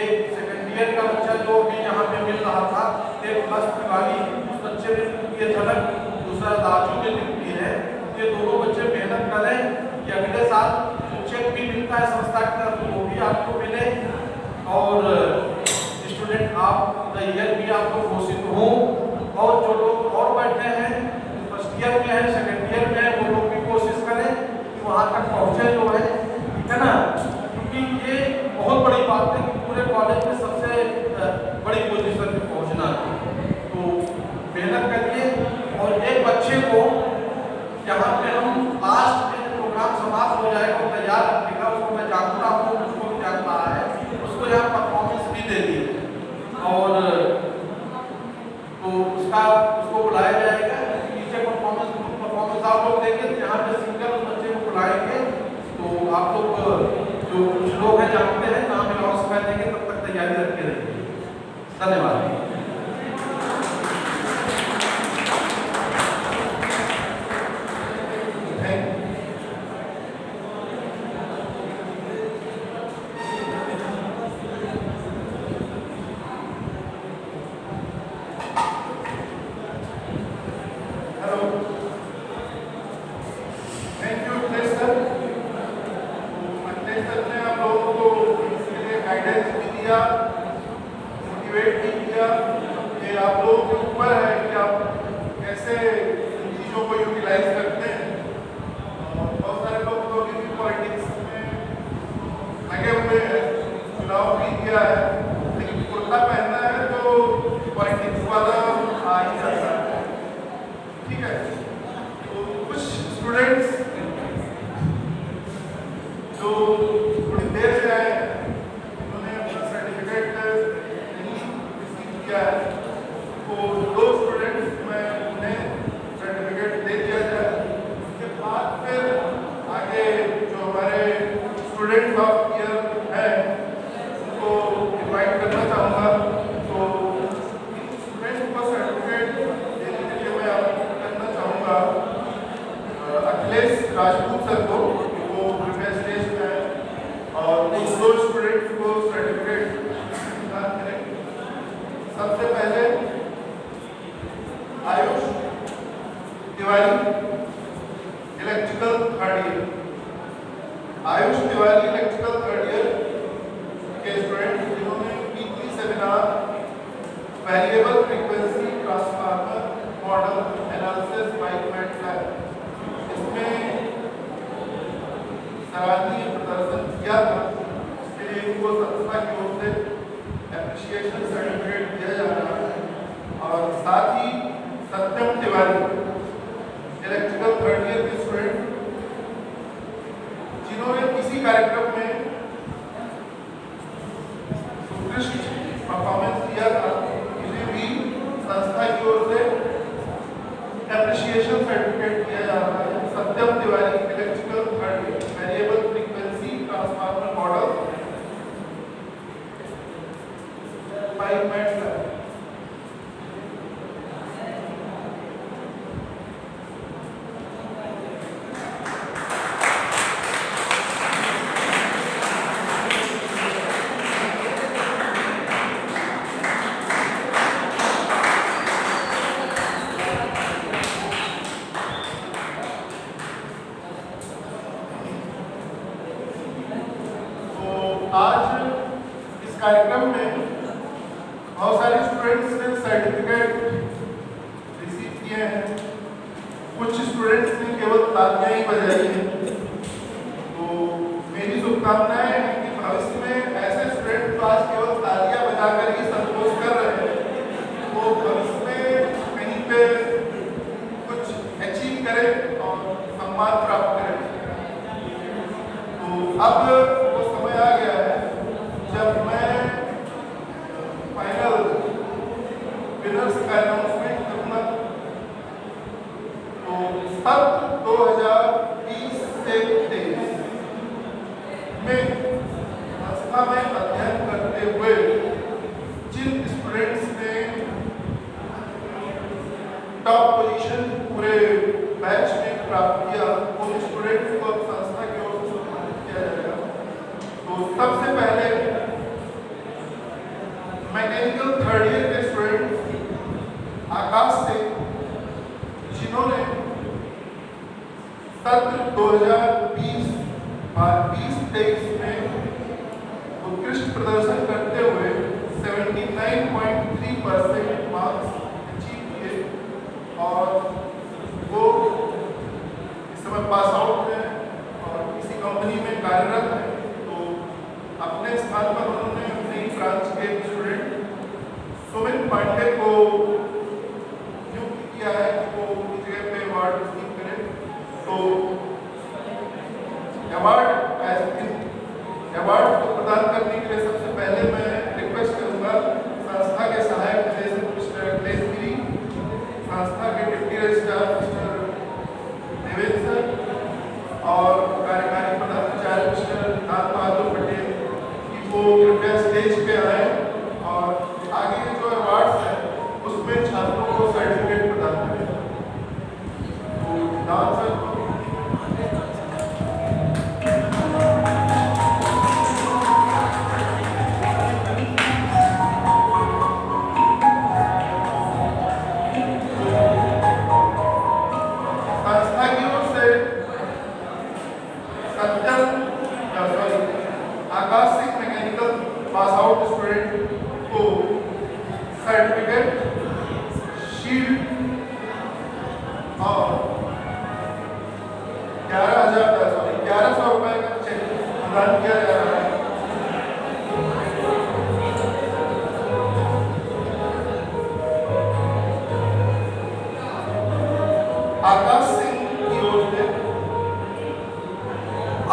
एक सेकंड ईयर का बच्चा जो अभी यहाँ पे मिल रहा था, एक फर्स्ट वाली उस बच्चे में ये झलक, दूसरा राजू में दिखती है। ये दोनों बच्चे मेहनत करें कि अगले साल जो चेक भी मिलता है संस्था की तरफ तो वो भी आपको मिले और स्टूडेंट आप द ईयर भी आपको घोषित हो। और जो लोग और बैठे हैं फर्स्ट ईयर में है सेकंड ईयर में है वो लोग भी कोशिश करें कि वहाँ तक पहुँचे जो है, ठीक है ना, क्योंकि ये बहुत बड़ी बात है कि पूरे कॉलेज में सबसे बड़ी पोजीशन पे पहुँचना है। तो मेहनत करिए और एक बच्चे को यहाँ पे हम लास्ट में प्रोग्राम समाप्त हो जाएगा वो तैयार रखेगा, उसको मैं जानता हूँ उसको भी जान रहा है, उसको यहाँ परफॉर्मेंस भी दे दिए और तो उसको बुलाया जाएगा। नीचे परफॉर्मेंस आप लोग देंगे तो यहाँ पे सिंगल उस बच्चे को बुलाएंगे। तो आप लोग जो कुछ लोग हैं जानते हैं नाम अनाउंस कर देंगे, तब तक तैयारी रखे रहिए। धन्यवाद। मोटिवेट भी किया कि आप लोगों के ऊपर है कि आप कैसे इन चीज़ों को यूटिलाइज करते हैं। बहुत सारे लोग तो अभी भी पॉलिटिक्स में लगे हुए हैं, चुनाव भी किया है, लेकिन कुर्ता पहनना है तो पॉलिटिक्स वाला आ ही जाता है, ठीक है। तो कुछ स्टूडेंट्स जो थोड़ी देर से आए उन्होंने अपना सर्टिफिकेट रिसीव किया है, तो 2 स्टूडेंट्स मैं उन्हें सर्टिफिकेट दे दिया जाए। उसके बाद फिर आगे जो हमारे स्टूडेंट्स ऑफ ईयर हैं उनको इनवाइट करना चाहूँगा। तो इन स्टूडेंट्स को सर्टिफिकेट देने के लिए मैं आपको करना चाहूँगा अखिलेश राजपूत सर को, वो प्रिपेयर स्टेज में है और उन 2 स्टूडेंट्स को सर्टिफिकेट प्रदान करेंगे। सबसे पहले Ayush Tiwari electrical third year, Ayush Tiwari electrical third year के स्टूडेंट जिन्होंने weekly seminar variable frequency transformer model analysis bye MATLAB इसमें सराहनीय प्रदर्शन किया था, इसके लिए इनको संस्था की ओर से एप्रिशिएशन सर्टिफिकेट दिया जा रहा है। और साथ ही सत्यम तिवारी इलेक्ट्रिकल थर्ड ईयर के स्टूडेंट जिन्होंने किसी कार्यक्रम में उत्कृष्ट परफॉर्मेंस दिया था, इन्हें भी संस्था की ओर से एप्रिशिएशन सर्टिफिकेट दिया जा रहा है। Satyam Tiwari electrical third year variable frequency transformer model by MATLAB. किए हैं, कुछ स्टूडेंट्स ने केवल तालियां ही बजाई हैं। तो मेरी शुभकामनाएं हैं कि भविष्य में ऐसे स्टूडेंट जो आज केवल तालियां बजाकर ही संतोष कर रहे हैं, वो भविष्य में कहीं पे कुछ अचीव करें और सम्मान प्राप्त करें। तो अब वो समय आ गया है जब मैं फाइनल विनर्स का अनाउंसमेंट करूंगा। तो सत्र 2020 से 23 में संस्था में अध्ययन करते हुए जिन स्टूडेंट्स ने टॉप पोजीशन पूरे बैच में प्राप्त किया, उन स्टूडेंट्स को अब संस्था की ओर से सम्मानित किया जाएगा। तो सबसे पहले मैकेनिकल थर्ड ईयर के स्टूडेंट आकाश से, जिन्होंने सत्र 2020-23 में उत्कृष्ट प्रदर्शन करते हुए 79.3% मार्क्स अचीव किए और वो इस समय पास आउट हैं और किसी कंपनी में कार्यरत हैं। तो अपने स्थान पर उन्होंने अपनी ब्रांच के स्टूडेंट सुमित पांडे को नियुक्त किया है कि वो उनकी जगह पे अवार्ड रिसीव करें। तो अवार्ड को प्रदान करने के लिए सबसे पहले मैं रिक्वेस्ट करूंगा संस्था के सहायक निदेशक मिस्टर अखिलेश गिरी, संस्था के deputy registrar mister Devendra sir और कार्यकारी पदाधिकारी मिस्टर नाथ बहादुर पटेल कि वो कृपया स्टेज पे आए और आगे जो अवार्ड्स हैं उसमें छात्रों को सर्टिफिकेट प्रदान करें। तो नाथ सर संस्था की ओर से Aakash Singh mechanical pass out student को सर्टिफिकेट, शील्ड और 1100 रुपए का चेक प्रदान किया जा रहा है। आकाश सिंह की ओर से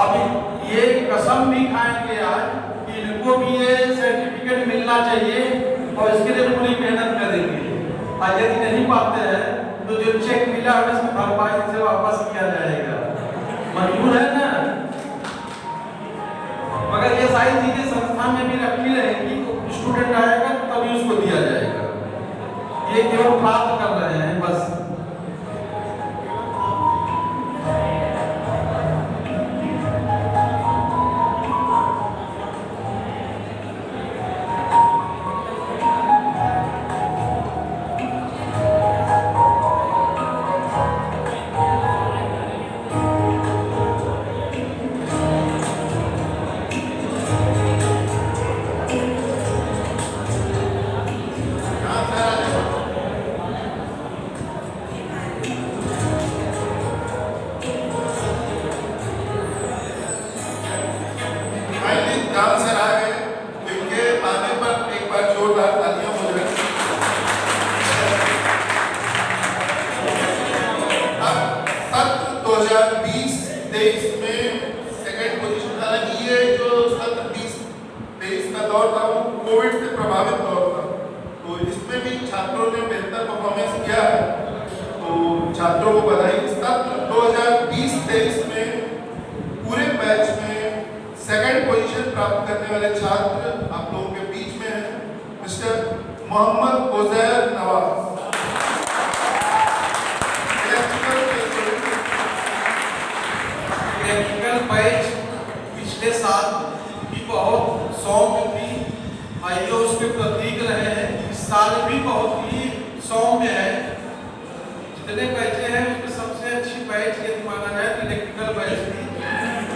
अभी ये कसम भी खाएंगे आज कि इनको भी ये सर्टिफिकेट मिलना चाहिए और इसके लिए पूरी मेहनत करेंगे। और यदि नहीं पाते हैं तो जो चेक मिला है उसकी भरपाई से वापस किया जाएगा। मंजूर है ना? मगर ये सारी चीजें संस्थान में भी रखी रहेंगी, स्टूडेंट आएगा तभी उसको दिया जाएगा। ये केवल प्राप्त कर रहे हैं बस। कोविड से प्रभावित दौर था, तो इसमें भी छात्रों ने बेहतर परफॉर्मेंस किया है। तो छात्रों को बधाई। सत्र 2020-23 में पूरे बैच में सेकंड पोजीशन प्राप्त करने वाले छात्र आप लोगों के बीच में हैं mister Mohammad Uzair Nawaz. Electrical batch पिछले साल भी बहुत सौम्य थी, आइए उसके प्रतीक रहे हैं। इस साल भी बहुत ही सौम्य है। जितने बैचे हैं उसमें सबसे अच्छी बैच यदि माना जाए तो इलेक्ट्रिकल बैच थी।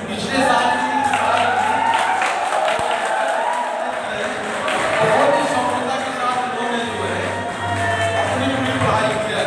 पिछले साल बहुत ही सौम्यता के साथ उन्होंने जो है अपनी पूरी पढ़ाई किया है।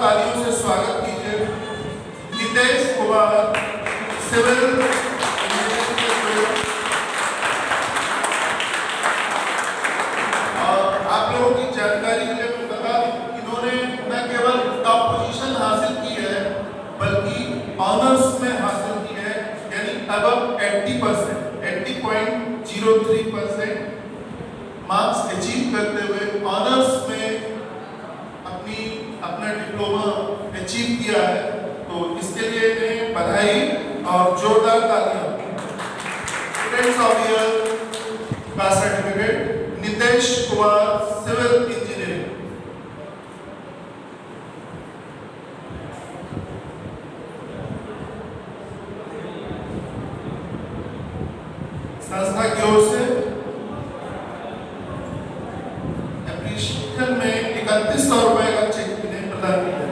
तालियों से स्वागत कीजिए नितेश कुमार, सिविल इंजीनियरिंग के स्टूडेंट। और आप लोगों की जानकारी के लिए मैं बता दूं, इन्होंने न केवल टॉप पोजीशन हासिल की है बल्कि ऑनर्स में हासिल की है, यानी अबव 80%, 80.03% मार्क्स अचीव करते हुए ऑनर्स में अपना डिप्लोमा अचीव किया है। तो इसके लिए इन्हें बधाई और जोरदार तालियां। स्टूडेंट्स ऑफ ईयर का certificate Nitesh Kumar, civil engineering. संस्था की ओर से एप्रिशिएशन में 3100 रुपए का चेक इन्हें प्रदान किया जाएगा।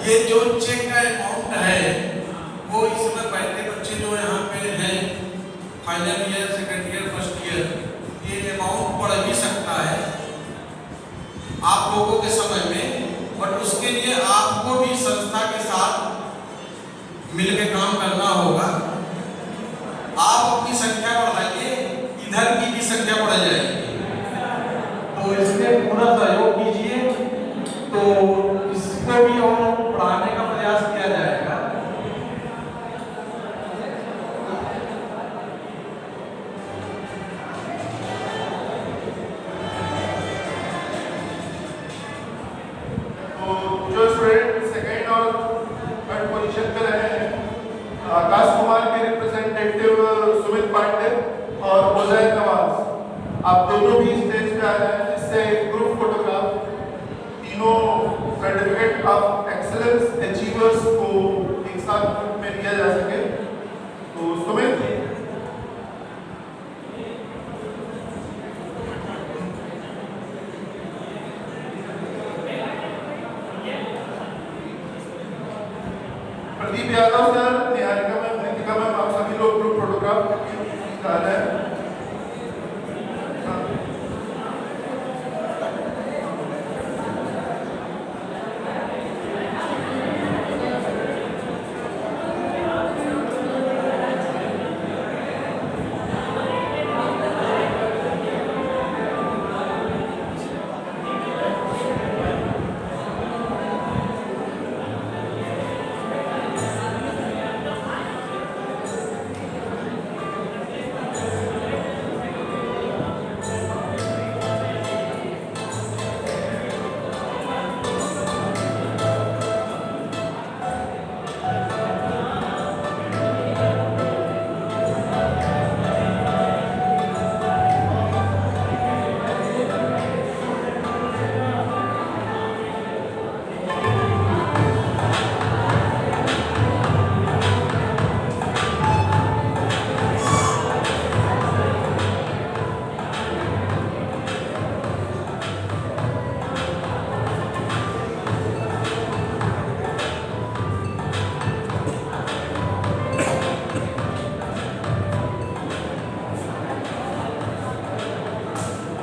ये जो चेक का अमाउंट है वो इसमें पहले बच्चे जो यहाँ पे हैं final year, second year, first year, ये अमाउंट बढ़ भी सकता है आप लोगों के समय में, बट उसके लिए आपको भी संस्था के साथ मिलकर काम करना होगा। आप अपनी संख्या बढ़ाइए, इधर की भी संख्या बढ़ जाएगी, तो इसमें पूरा सहयोग कीजिए। तो इसको भी और बढ़ाने का प्रयास किया जाएगा। तो जो स्टूडेंट सेकेंड और थर्ड पोजीशन पे रहे हैं, आकाश कुमार के रिप्रेजेंटेटिव सुमित पांडे और उजैर नवाज, आप दोनों भी स्टेज पे आ जाएं, जिससे ग्रुप फोटोग्राफ तीनों सर्टिफिकेट ऑफ एक्सेलेंस अचीवर्स को एक साथ में दिया जा सके। तो Sumit, Pradeep Yadav sir, Niharika ma'am, Nitika ma'am, आप सभी लोग ग्रुप फोटोग्राफ निकाल रहे हैं।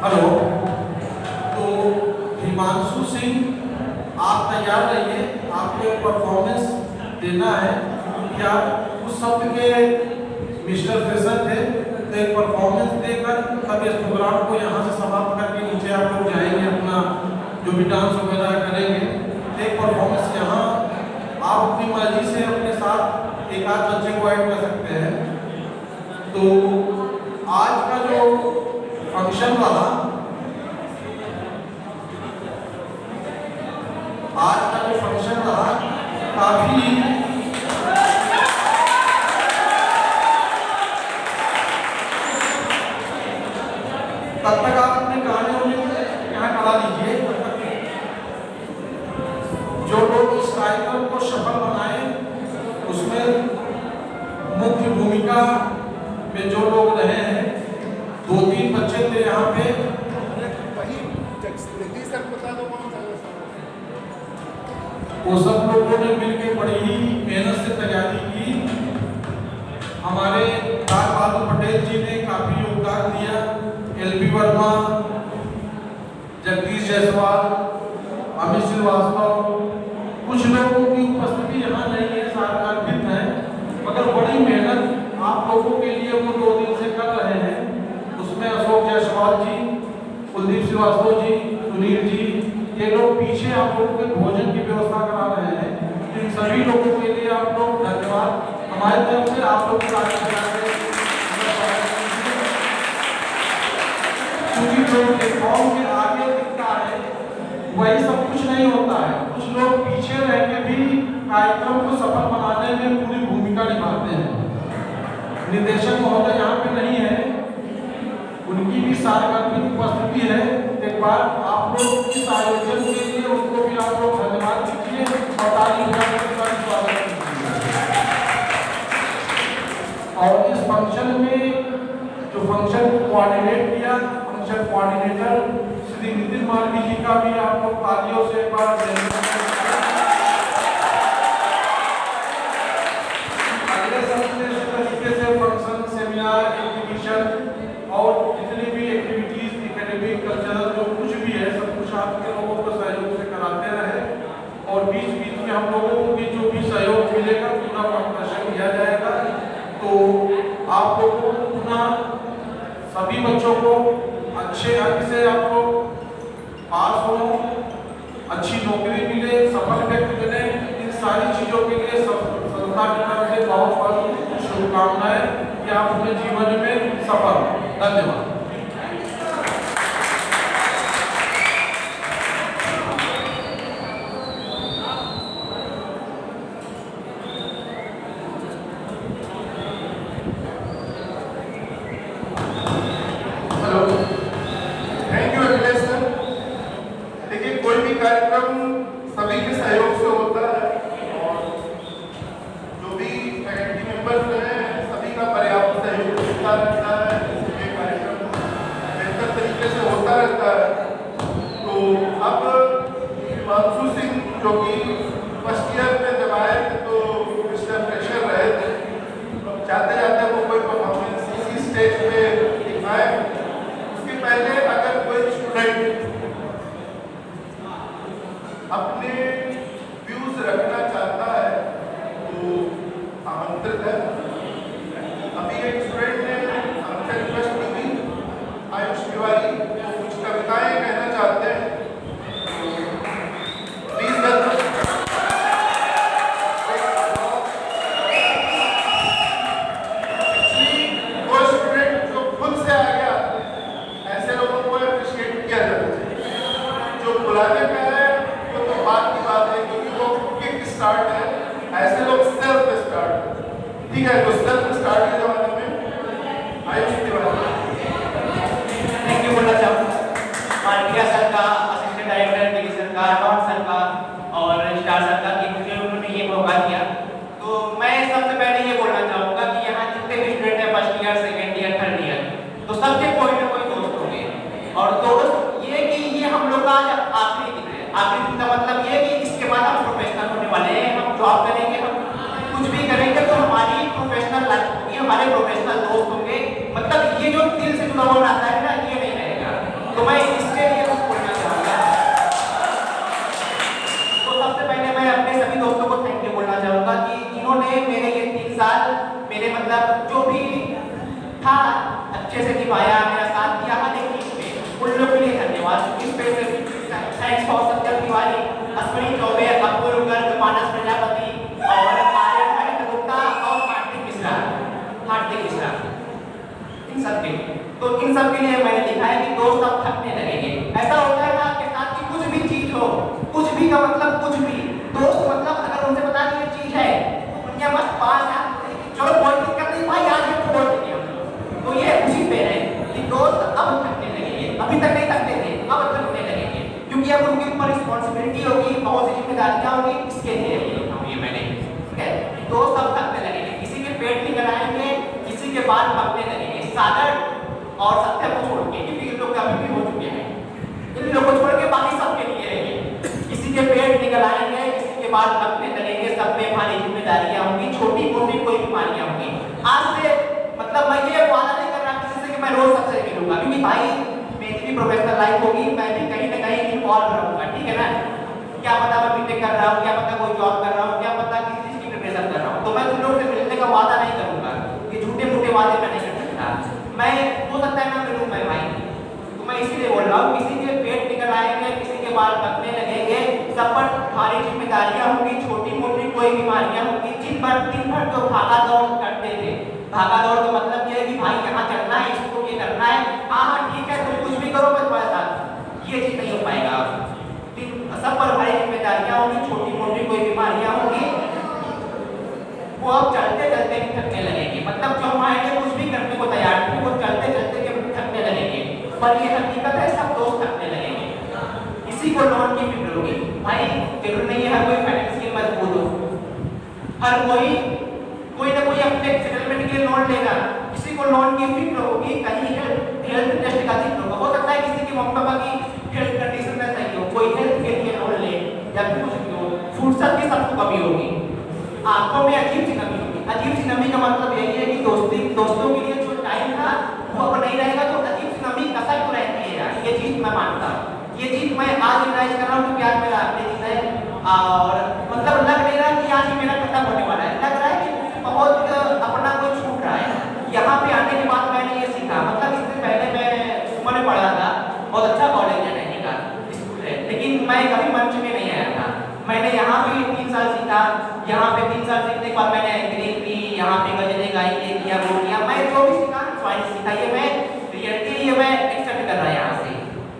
हेलो, तो हिमांशु सिंह आप तैयार रहिए, आपको परफॉर्मेंस देना है क्योंकि आप उस शब्द के मिस्टर फ्रेशर थे, तो एक परफॉर्मेंस देकर तब इस प्रोग्राम को यहाँ से समाप्त करके नीचे आप लोग जाएंगे, अपना जो भी डांस वगैरह करेंगे। एक परफॉर्मेंस यहाँ आप अपनी मर्जी से अपने साथ एक आध बच्चे को ऐड कर सकते हैं। तो आज का जो फंक्शन रहा, काफी तब तक आप अपने गाने यहाँ करा लीजिए। जो लोग इस कार्यक्रम को सफल बनाए उसमें मुख्य भूमिका में जो लोग रहे हैं, 2-3 बच्चे थे यहाँ पे। वो सब लोगों ने मिलकर बड़ी ही मेहनत से तैयारी की। हमारे लाल बहादुर पटेल जी ने काफी योगदान दिया, LB वर्मा, जगदीश जायसवाल, अमित श्रीवास्तव, कुछ लोगों की उपस्थिति यहाँ नहीं है, सार्वजनिक है, मगर बड़ी मेहनत आप लोगों के लिए वो 2 दिन से कर रहे हैं। उसमें अशोक जायसवाल जी, कुलदीप श्रीवास्तव जी, सुनील जी, ये लोग पीछे आप लोगों के भोजन की व्यवस्था करा रहे हैं। इन सभी लोगों के लिए आप लोग धन्यवाद। हमारी तरफ से आप लोग क्योंकि जो प्लेटफॉर्म के आगे दिखता है वही सब कुछ नहीं होता है, कुछ लोग पीछे रह के भी कार्यक्रम को सफल बनाने में पूरी भूमिका निभाते हैं। निर्देशक महोदय यहाँ पे नहीं है, उनकी भी सार्वजनिक उपस्थिति है। एक बार आप लोग इस आयोजन के लिए उनको भी आप लोग धन्यवाद दीजिए और ताली बजाकर स्वागत कीजिए। और इस फंक्शन में जो फंक्शन कोऑर्डिनेट किया, फंक्शन कोऑर्डिनेटर श्री नितिन मालवी जी का भी आप लोग तालियों से एक बार अगले सत्र इस तरीके से फंक्शन, सेमिनार, एग्जीबिशन और जितनी भी एक्टिविटीज एकेडमिक, कल्चरल जो कुछ भी है सब कुछ आपके लोगों को सहयोग से कराते रहे। और बीच बीच में हम लोगों को भी जो भी सहयोग मिलेगा पूरा मार्गदर्शन किया जाएगा। तो आप लोगों को पुनः सभी बच्चों को अच्छे अंक से आप लोग पास हो, अच्छी नौकरी मिले, सफल व्यक्ति बने। इन सारी चीजों के लिए संस्था की तरफ से बहुत बहुत शुभकामनाएं कि आप अपने जीवन में सफल। धन्यवाद। Thank you Akhilesh sir. देखिए, कोई भी कार्यक्रम सभी के सहयोग से होता है और जो भी फैकल्टी मेंबर्स हैं सभी का पर्याप्त सहयोग होता रहता है, ये कार्यक्रम बेहतर तरीके से होता रहता है। तो अब हिमांशु सिंह जो कि फर्स्ट ईयर में जब आए थे तो मिस्टर फ्रेशर रहे थे, जाते जाते वो कोई परफॉर्मेंस इसी स्टेज पे दिखाए। पहले अगर कोई स्टूडेंट अपने व्यूज रखना चाहता है तो आमंत्रित है। अभी एक स्टूडेंट ने हमसे रिक्वेस्ट की थी, आयुष तिवारी, वो कुछ कविताएं कहना चाहते हैं, प्लीज वेलकम। वो स्टूडेंट जो खुद से आ गया, ऐसे लोगों को अप्रिशिएट किया जाना चाहिए। जो बुलाने का है वो तो बात की बात है, क्योंकि वो किक स्टार्ट है, ऐसे लोग सेल्फ स्टार्ट। ठीक है, तो सेल्फ स्टार्ट के जमाने में आयुष तिवारी। थैंक यू बोलना चाहूँगा मालविया सर का, असिस्टेंट डायरेक्टर डी सर का, डॉन सर का और स्टार सर का कि मुझे उन्होंने ये मौका दिया। तो मैं सबसे पहले ये बोलना चाहूँगा कि यहाँ जितने भी स्टूडेंट हैं first year, second year, third year, तो सबके कोई ना कोई दोस्त होंगे। और दोस्त ये कि ये हम लोग का आखिरी दिन है। आखिरी दिन का मतलब ये कि इसके बाद हम प्रोफेशनल होने वाले हैं, हम जॉब करेंगे, हम कुछ भी करेंगे तो हमारी प्रोफेशनल लाइफ होगी, हमारे प्रोफेशनल दोस्त होंगे। मतलब ये जो दिल से जुड़ा हुआ आता है ना, ये नहीं रहेगा। तो मैं इसके लिए कुछ बोलना चाहूँगा। तो सबसे पहले मैं अपने सभी दोस्तों को थैंक यू बोलना चाहूँगा कि जिन्होंने मेरे ये 3 साल मेरे मतलब जो भी था सब के लिए मैंने लिखा है कि दोस्त अब थकने लगेंगे। ऐसा होता है ना आपके साथ कि कुछ भी चीज हो, कुछ भी का मतलब कुछ भी, दोस्त मतलब अगर उनसे बता दी ये चीज है या मत पास है, चलो कोई दिक्कत नहीं भाई आज हम छोड़ देंगे हम लोग। तो ये उसी पे है कि दोस्त अब थकने लगेंगे, अभी तक नहीं थकते थे अब थकने लगेंगे, क्योंकि अब उनके ऊपर रिस्पॉन्सिबिलिटी होगी, बहुत सी जिम्मेदारियां होगी, इसके लिए ये लिखा हूं ये मैंने, ठीक है। दोस्त अब थकने लगेंगे, किसी के पेट निकल आएंगे, किसी के बाल पकने लगेंगे, सागर और सत्य को छोड़ के, क्योंकि इन लोग अभी भी हो चुके हैं, इन लोगों को छोड़ के बाकी सबके लिए रहेंगे। किसी के पेट निकल आएंगे, किसी के बाल पकने लगेंगे, सब पे भारी जिम्मेदारियां होंगी, छोटी मोटी कोई बीमारियां होंगी। आज से मतलब मैं ये वादा नहीं कर रहा किसी से कि मैं रोज सबसे मिलूंगा, क्योंकि भाई मेरी भी प्रोफेशनल लाइफ होगी, मैं भी कहीं ना कहीं इन्वॉल्व रहूंगा, ठीक है ना। क्या पता मैं बीटेक कर रहा हूँ, क्या पता कोई जॉब कर रहा हूँ, क्या पता किसी चीज की प्रिपरेशन कर रहा हूँ, तो मैं तुम लोग से मिलने का वादा नहीं करूंगा, ये झूठे मूठे वादे मैं नहीं कर सकता। मैं हो सकता है मैं मिलूं मैं भाई, तो मैं इसीलिए बोल रहा हूँ किसी के पेट निकल आएंगे, किसी के बाल पकने लगेंगे, सब पर भारी जिम्मेदारियां होंगी, छोटी मोटी कोई बीमारियां होंगी। दिन भर तो भागा दौड़ करते थे, भागा दौड़ का मतलब ये है कि भाई यहाँ चलना है, इसको ये करना है, हाँ ठीक है तुम कुछ भी करो मैं तुम्हारे साथ, ये चीज नहीं हो पाएगा। सब पर भारी जिम्मेदारियां होंगी, छोटी मोटी कोई बीमारियां होंगी, वो अब चलते चलते भी थकने लगेंगे, मतलब जो हमारे लिए कुछ भी करने को तैयार थे वो चलते चलते भी थकने लगेंगे। पर ये हकीकत है सब दोस्त थकने लगेंगे। किसी को लोन की फिक्र होगी, भाई जरूर नहीं है हर कोई फाइनेंशियल मजबूत हो, हर कोई ना कोई अपने सेटलमेंट के लिए लोन लेगा, किसी को लोन की फिक्र होगी, कहीं हेल्थ टेस्ट का जिक्र होगा, हो सकता है किसी की मम्मी पापा की हेल्थ कंडीशन में सही हो, कोई हेल्थ के लिए लोन ले या फिर कुछ भी हो, फुर्सत की सबको कमी होगी, आंखों में अजीब सी नमी होगी। अजीब सी नमी का मतलब यही है कि दोस्तों के लिए जो टाइम था वो अब नहीं रहेगा, तो अजीब सी नमी कसर तो रहती है यार, ये चीज मैं मानता हूँ, ये चीज मैं आज रियलाइज कर रहा हूँ क्योंकि आज मेरा आखिरी दिन है, और मतलब लग नहीं रहा कि आज ही मेरा खत्म होने वाला है, लग रहा है कि बहुत अपना कोई छूट रहा है। यहाँ पे आने के बाद मैंने ये सीखा, मतलब इससे पहले मैं सुमन में पढ़ा था, बहुत अच्छा कॉलेज है नहीं का स्कूल है, लेकिन मैं कभी मंच में नहीं आया था। मैंने यहाँ पे 3 साल सीखा, यहाँ पे 3 साल सीखने के बाद मैंने एंकरिंग की, यहाँ पे गजलें गाई, ये किया वो किया, मैं जो भी सीखा स्वाइस सीखा, ये मैं रियलिटी ये मैं एक्सेप्ट कर रहा है यहाँ से,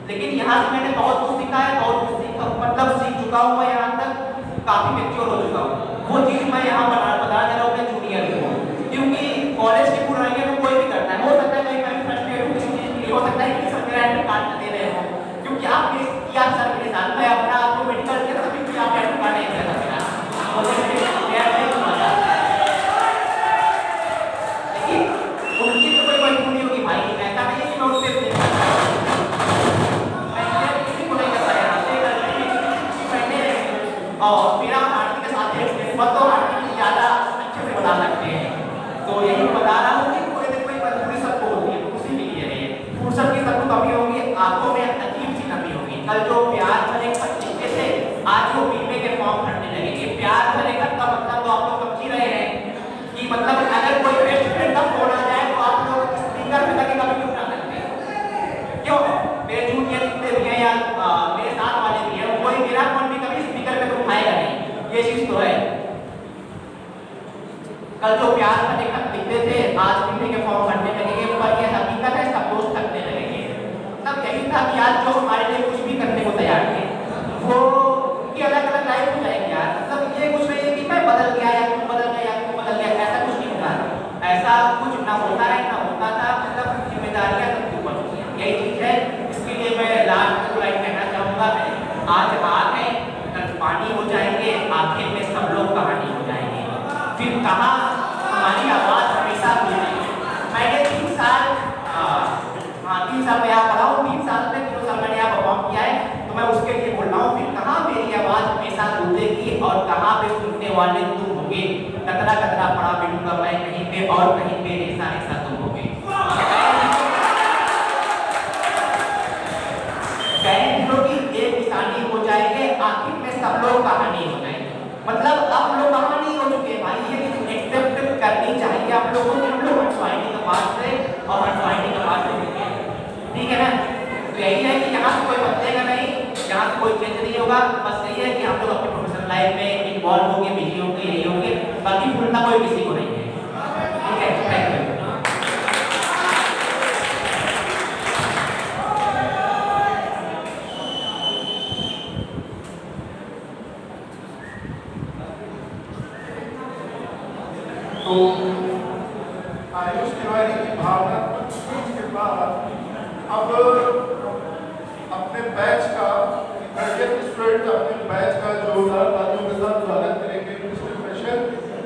लेकिन यहाँ से मैंने बहुत कुछ सीखा है, बहुत कुछ सीखा मतलब सीख चुका हूँ मैं, यहाँ तक काफी मैच्योर हो चुका हूँ। वो चीज मैं यहाँ बता दे रहा हूँ अपने जूनियर को, क्योंकि कॉलेज की बुराइयां में कोई भी करता है, हो सकता है कहीं मैं फ्रस्ट्रेट हूँ किसी चीज के लिए, हो सकता है कि सब मेरा एडमिट कार्ड दे रहे हो, क्योंकि आप किया सर मेरे साथ, मैं अपना आपको मेडिकल किया था क्योंकि आप एडमिट कार्ड नहीं दिया था मेरा, लेकिन उनकी तो कोई मजबूरी होगी भाई, ऐसा नहीं है कि मैं उससे और मेरा आरती के साथ एक्सपीरियंस तो आरती ज़्यादा अच्छे से बता सकते हैं, तो यही बता रहा हूँ कि कोई ना कोई मजबूरी सबको होती है, तो उसी के लिए है फुर्सत की सबको कमी होगी, आंखों में अजीब सी नमी होगी। कल जो प्यार भरे लिखते थे आज वो पीने के फॉर्म भरने लगेंगे। प्यार भरे का मतलब तो आप लोग समझ ही रहे हैं कि मतलब अगर कोई बेस्ट फ्रेंड का फोन आ जाए तो आप लोग स्पीकर पे लगे कभी क्यों उठा सकते हैं, क्यों? मेरे जूनियर जितने भी हैं या मेरे साथ वाले भी हैं, कोई मेरा फोन भी कभी स्पीकर पे तो उठाएगा नहीं, ये चीज तो है। कल जो प्यार भरे खत लिखते थे आज पीने के फॉर्म भरने लगेंगे, पर ये हकीकत है सब दोस्त थकने लगेंगे। मतलब यही था कि आज जो हमारे लिए कुछ भी करने को तैयार थे वो उनकी अलग अलग लाइफ हो जाएगी यार, मतलब ये कुछ नहीं है कि मैं बदल गया या तुम बदल गया या तुम बदल गया, ऐसा कुछ नहीं होता, ऐसा कुछ ना होता है ना होता था, मतलब जिम्मेदारियां सबके ऊपर होती हैं, यही चीज है। इसके लिए मैं लास्ट लाइन कहना चाहूँगा, आज आग है कल पानी हो जाएंगे, आखिर में सब लोग कहानी हो जाएंगे, फिर कहाँ हमारी आवाज़ हमेशा गूंजेगी। मैंने 3 साल मैं यहाँ पढ़ा हूँ, 3 साल में 3 साल मैंने यहाँ परफॉर्म किया है, तो मैं उसके लिए बोल रहा हूँ फिर कहाँ मेरी आवाज़ हमेशा गूंजेगी और कहाँ पे सुनने वाले तुम होगे, कतरा कतरा पड़ा मिलूंगा मैं कहीं पे और कहीं पे रेसा रेसा तुम होगे। एक निशानी हो जाएंगे, आखिर में सब लोग कहानी हो जाएंगे, मतलब अब लोग कहानी हो चुके हैं भाई, ये चीज एक्सेप्ट करनी चाहिए आप लोगों को, हम लोग हंसवाइनी का पास से और हंसवाइनी का पास हो चुके हैं, ठीक है ना। तो यही है कि यहाँ से कोई बदलेगा नहीं, यहाँ से कोई चेंज नहीं होगा, बस यही है कि हम लोग अपने प्रोफेशनल लाइफ में इन्वॉल्व होंगे, बिजी होंगे, यही होंगे, बाकी भूलना कोई किसी को नहीं है, ठीक है। Thank you. तो आयुष तिवारी की भावनात्मक स्पीच के बाद अब अपने बैच का 30th स्टूडेंट अपने बैच का जोरदार तालियों के साथ स्वागत करेंगे मिस्टर फ्रेशर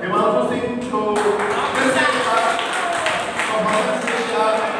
हिमांशु सिंह को फिर से एक बार परफॉर्मेंस के साथ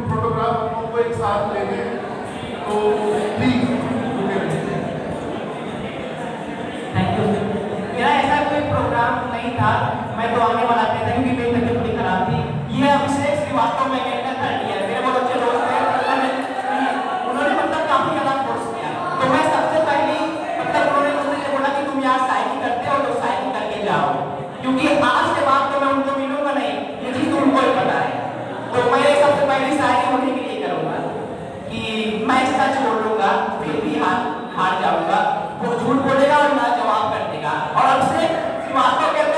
फोटोग्राफ हम लोगों को एक साथ लेने हैं, तो प्लीज रुके रहिए। Thank you. मेरा ऐसा कोई प्रोग्राम नहीं था, मैं तो आने वाला था क्योंकि मेरी तबीयत थोड़ी खराब थी। ये अभिषेक श्रीवास्तव मैकेनिकल थर्ड ईयर, मेरे बहुत अच्छे दोस्त हैं, उन्होंने मतलब काफी ज्यादा फोर्स किया। तो मैं सबसे पहले मतलब उन्होंने मुझसे बोला कि तुम यहाँ साइकिल करते हो तो साइकिल करके जाओ, क्योंकि आज के बाद तो मैं उनको मिलूंगा नहीं, ये चीज तो उनको ही पता है। तो मैं सबसे पहले शायरी होने के लिए करूंगा कि मैं सच बोलूंगा फिर भी हार जाऊंगा, वो झूठ बोलेगा और ना जवाब कर देगा। और अब से श्रीवास्तव कहते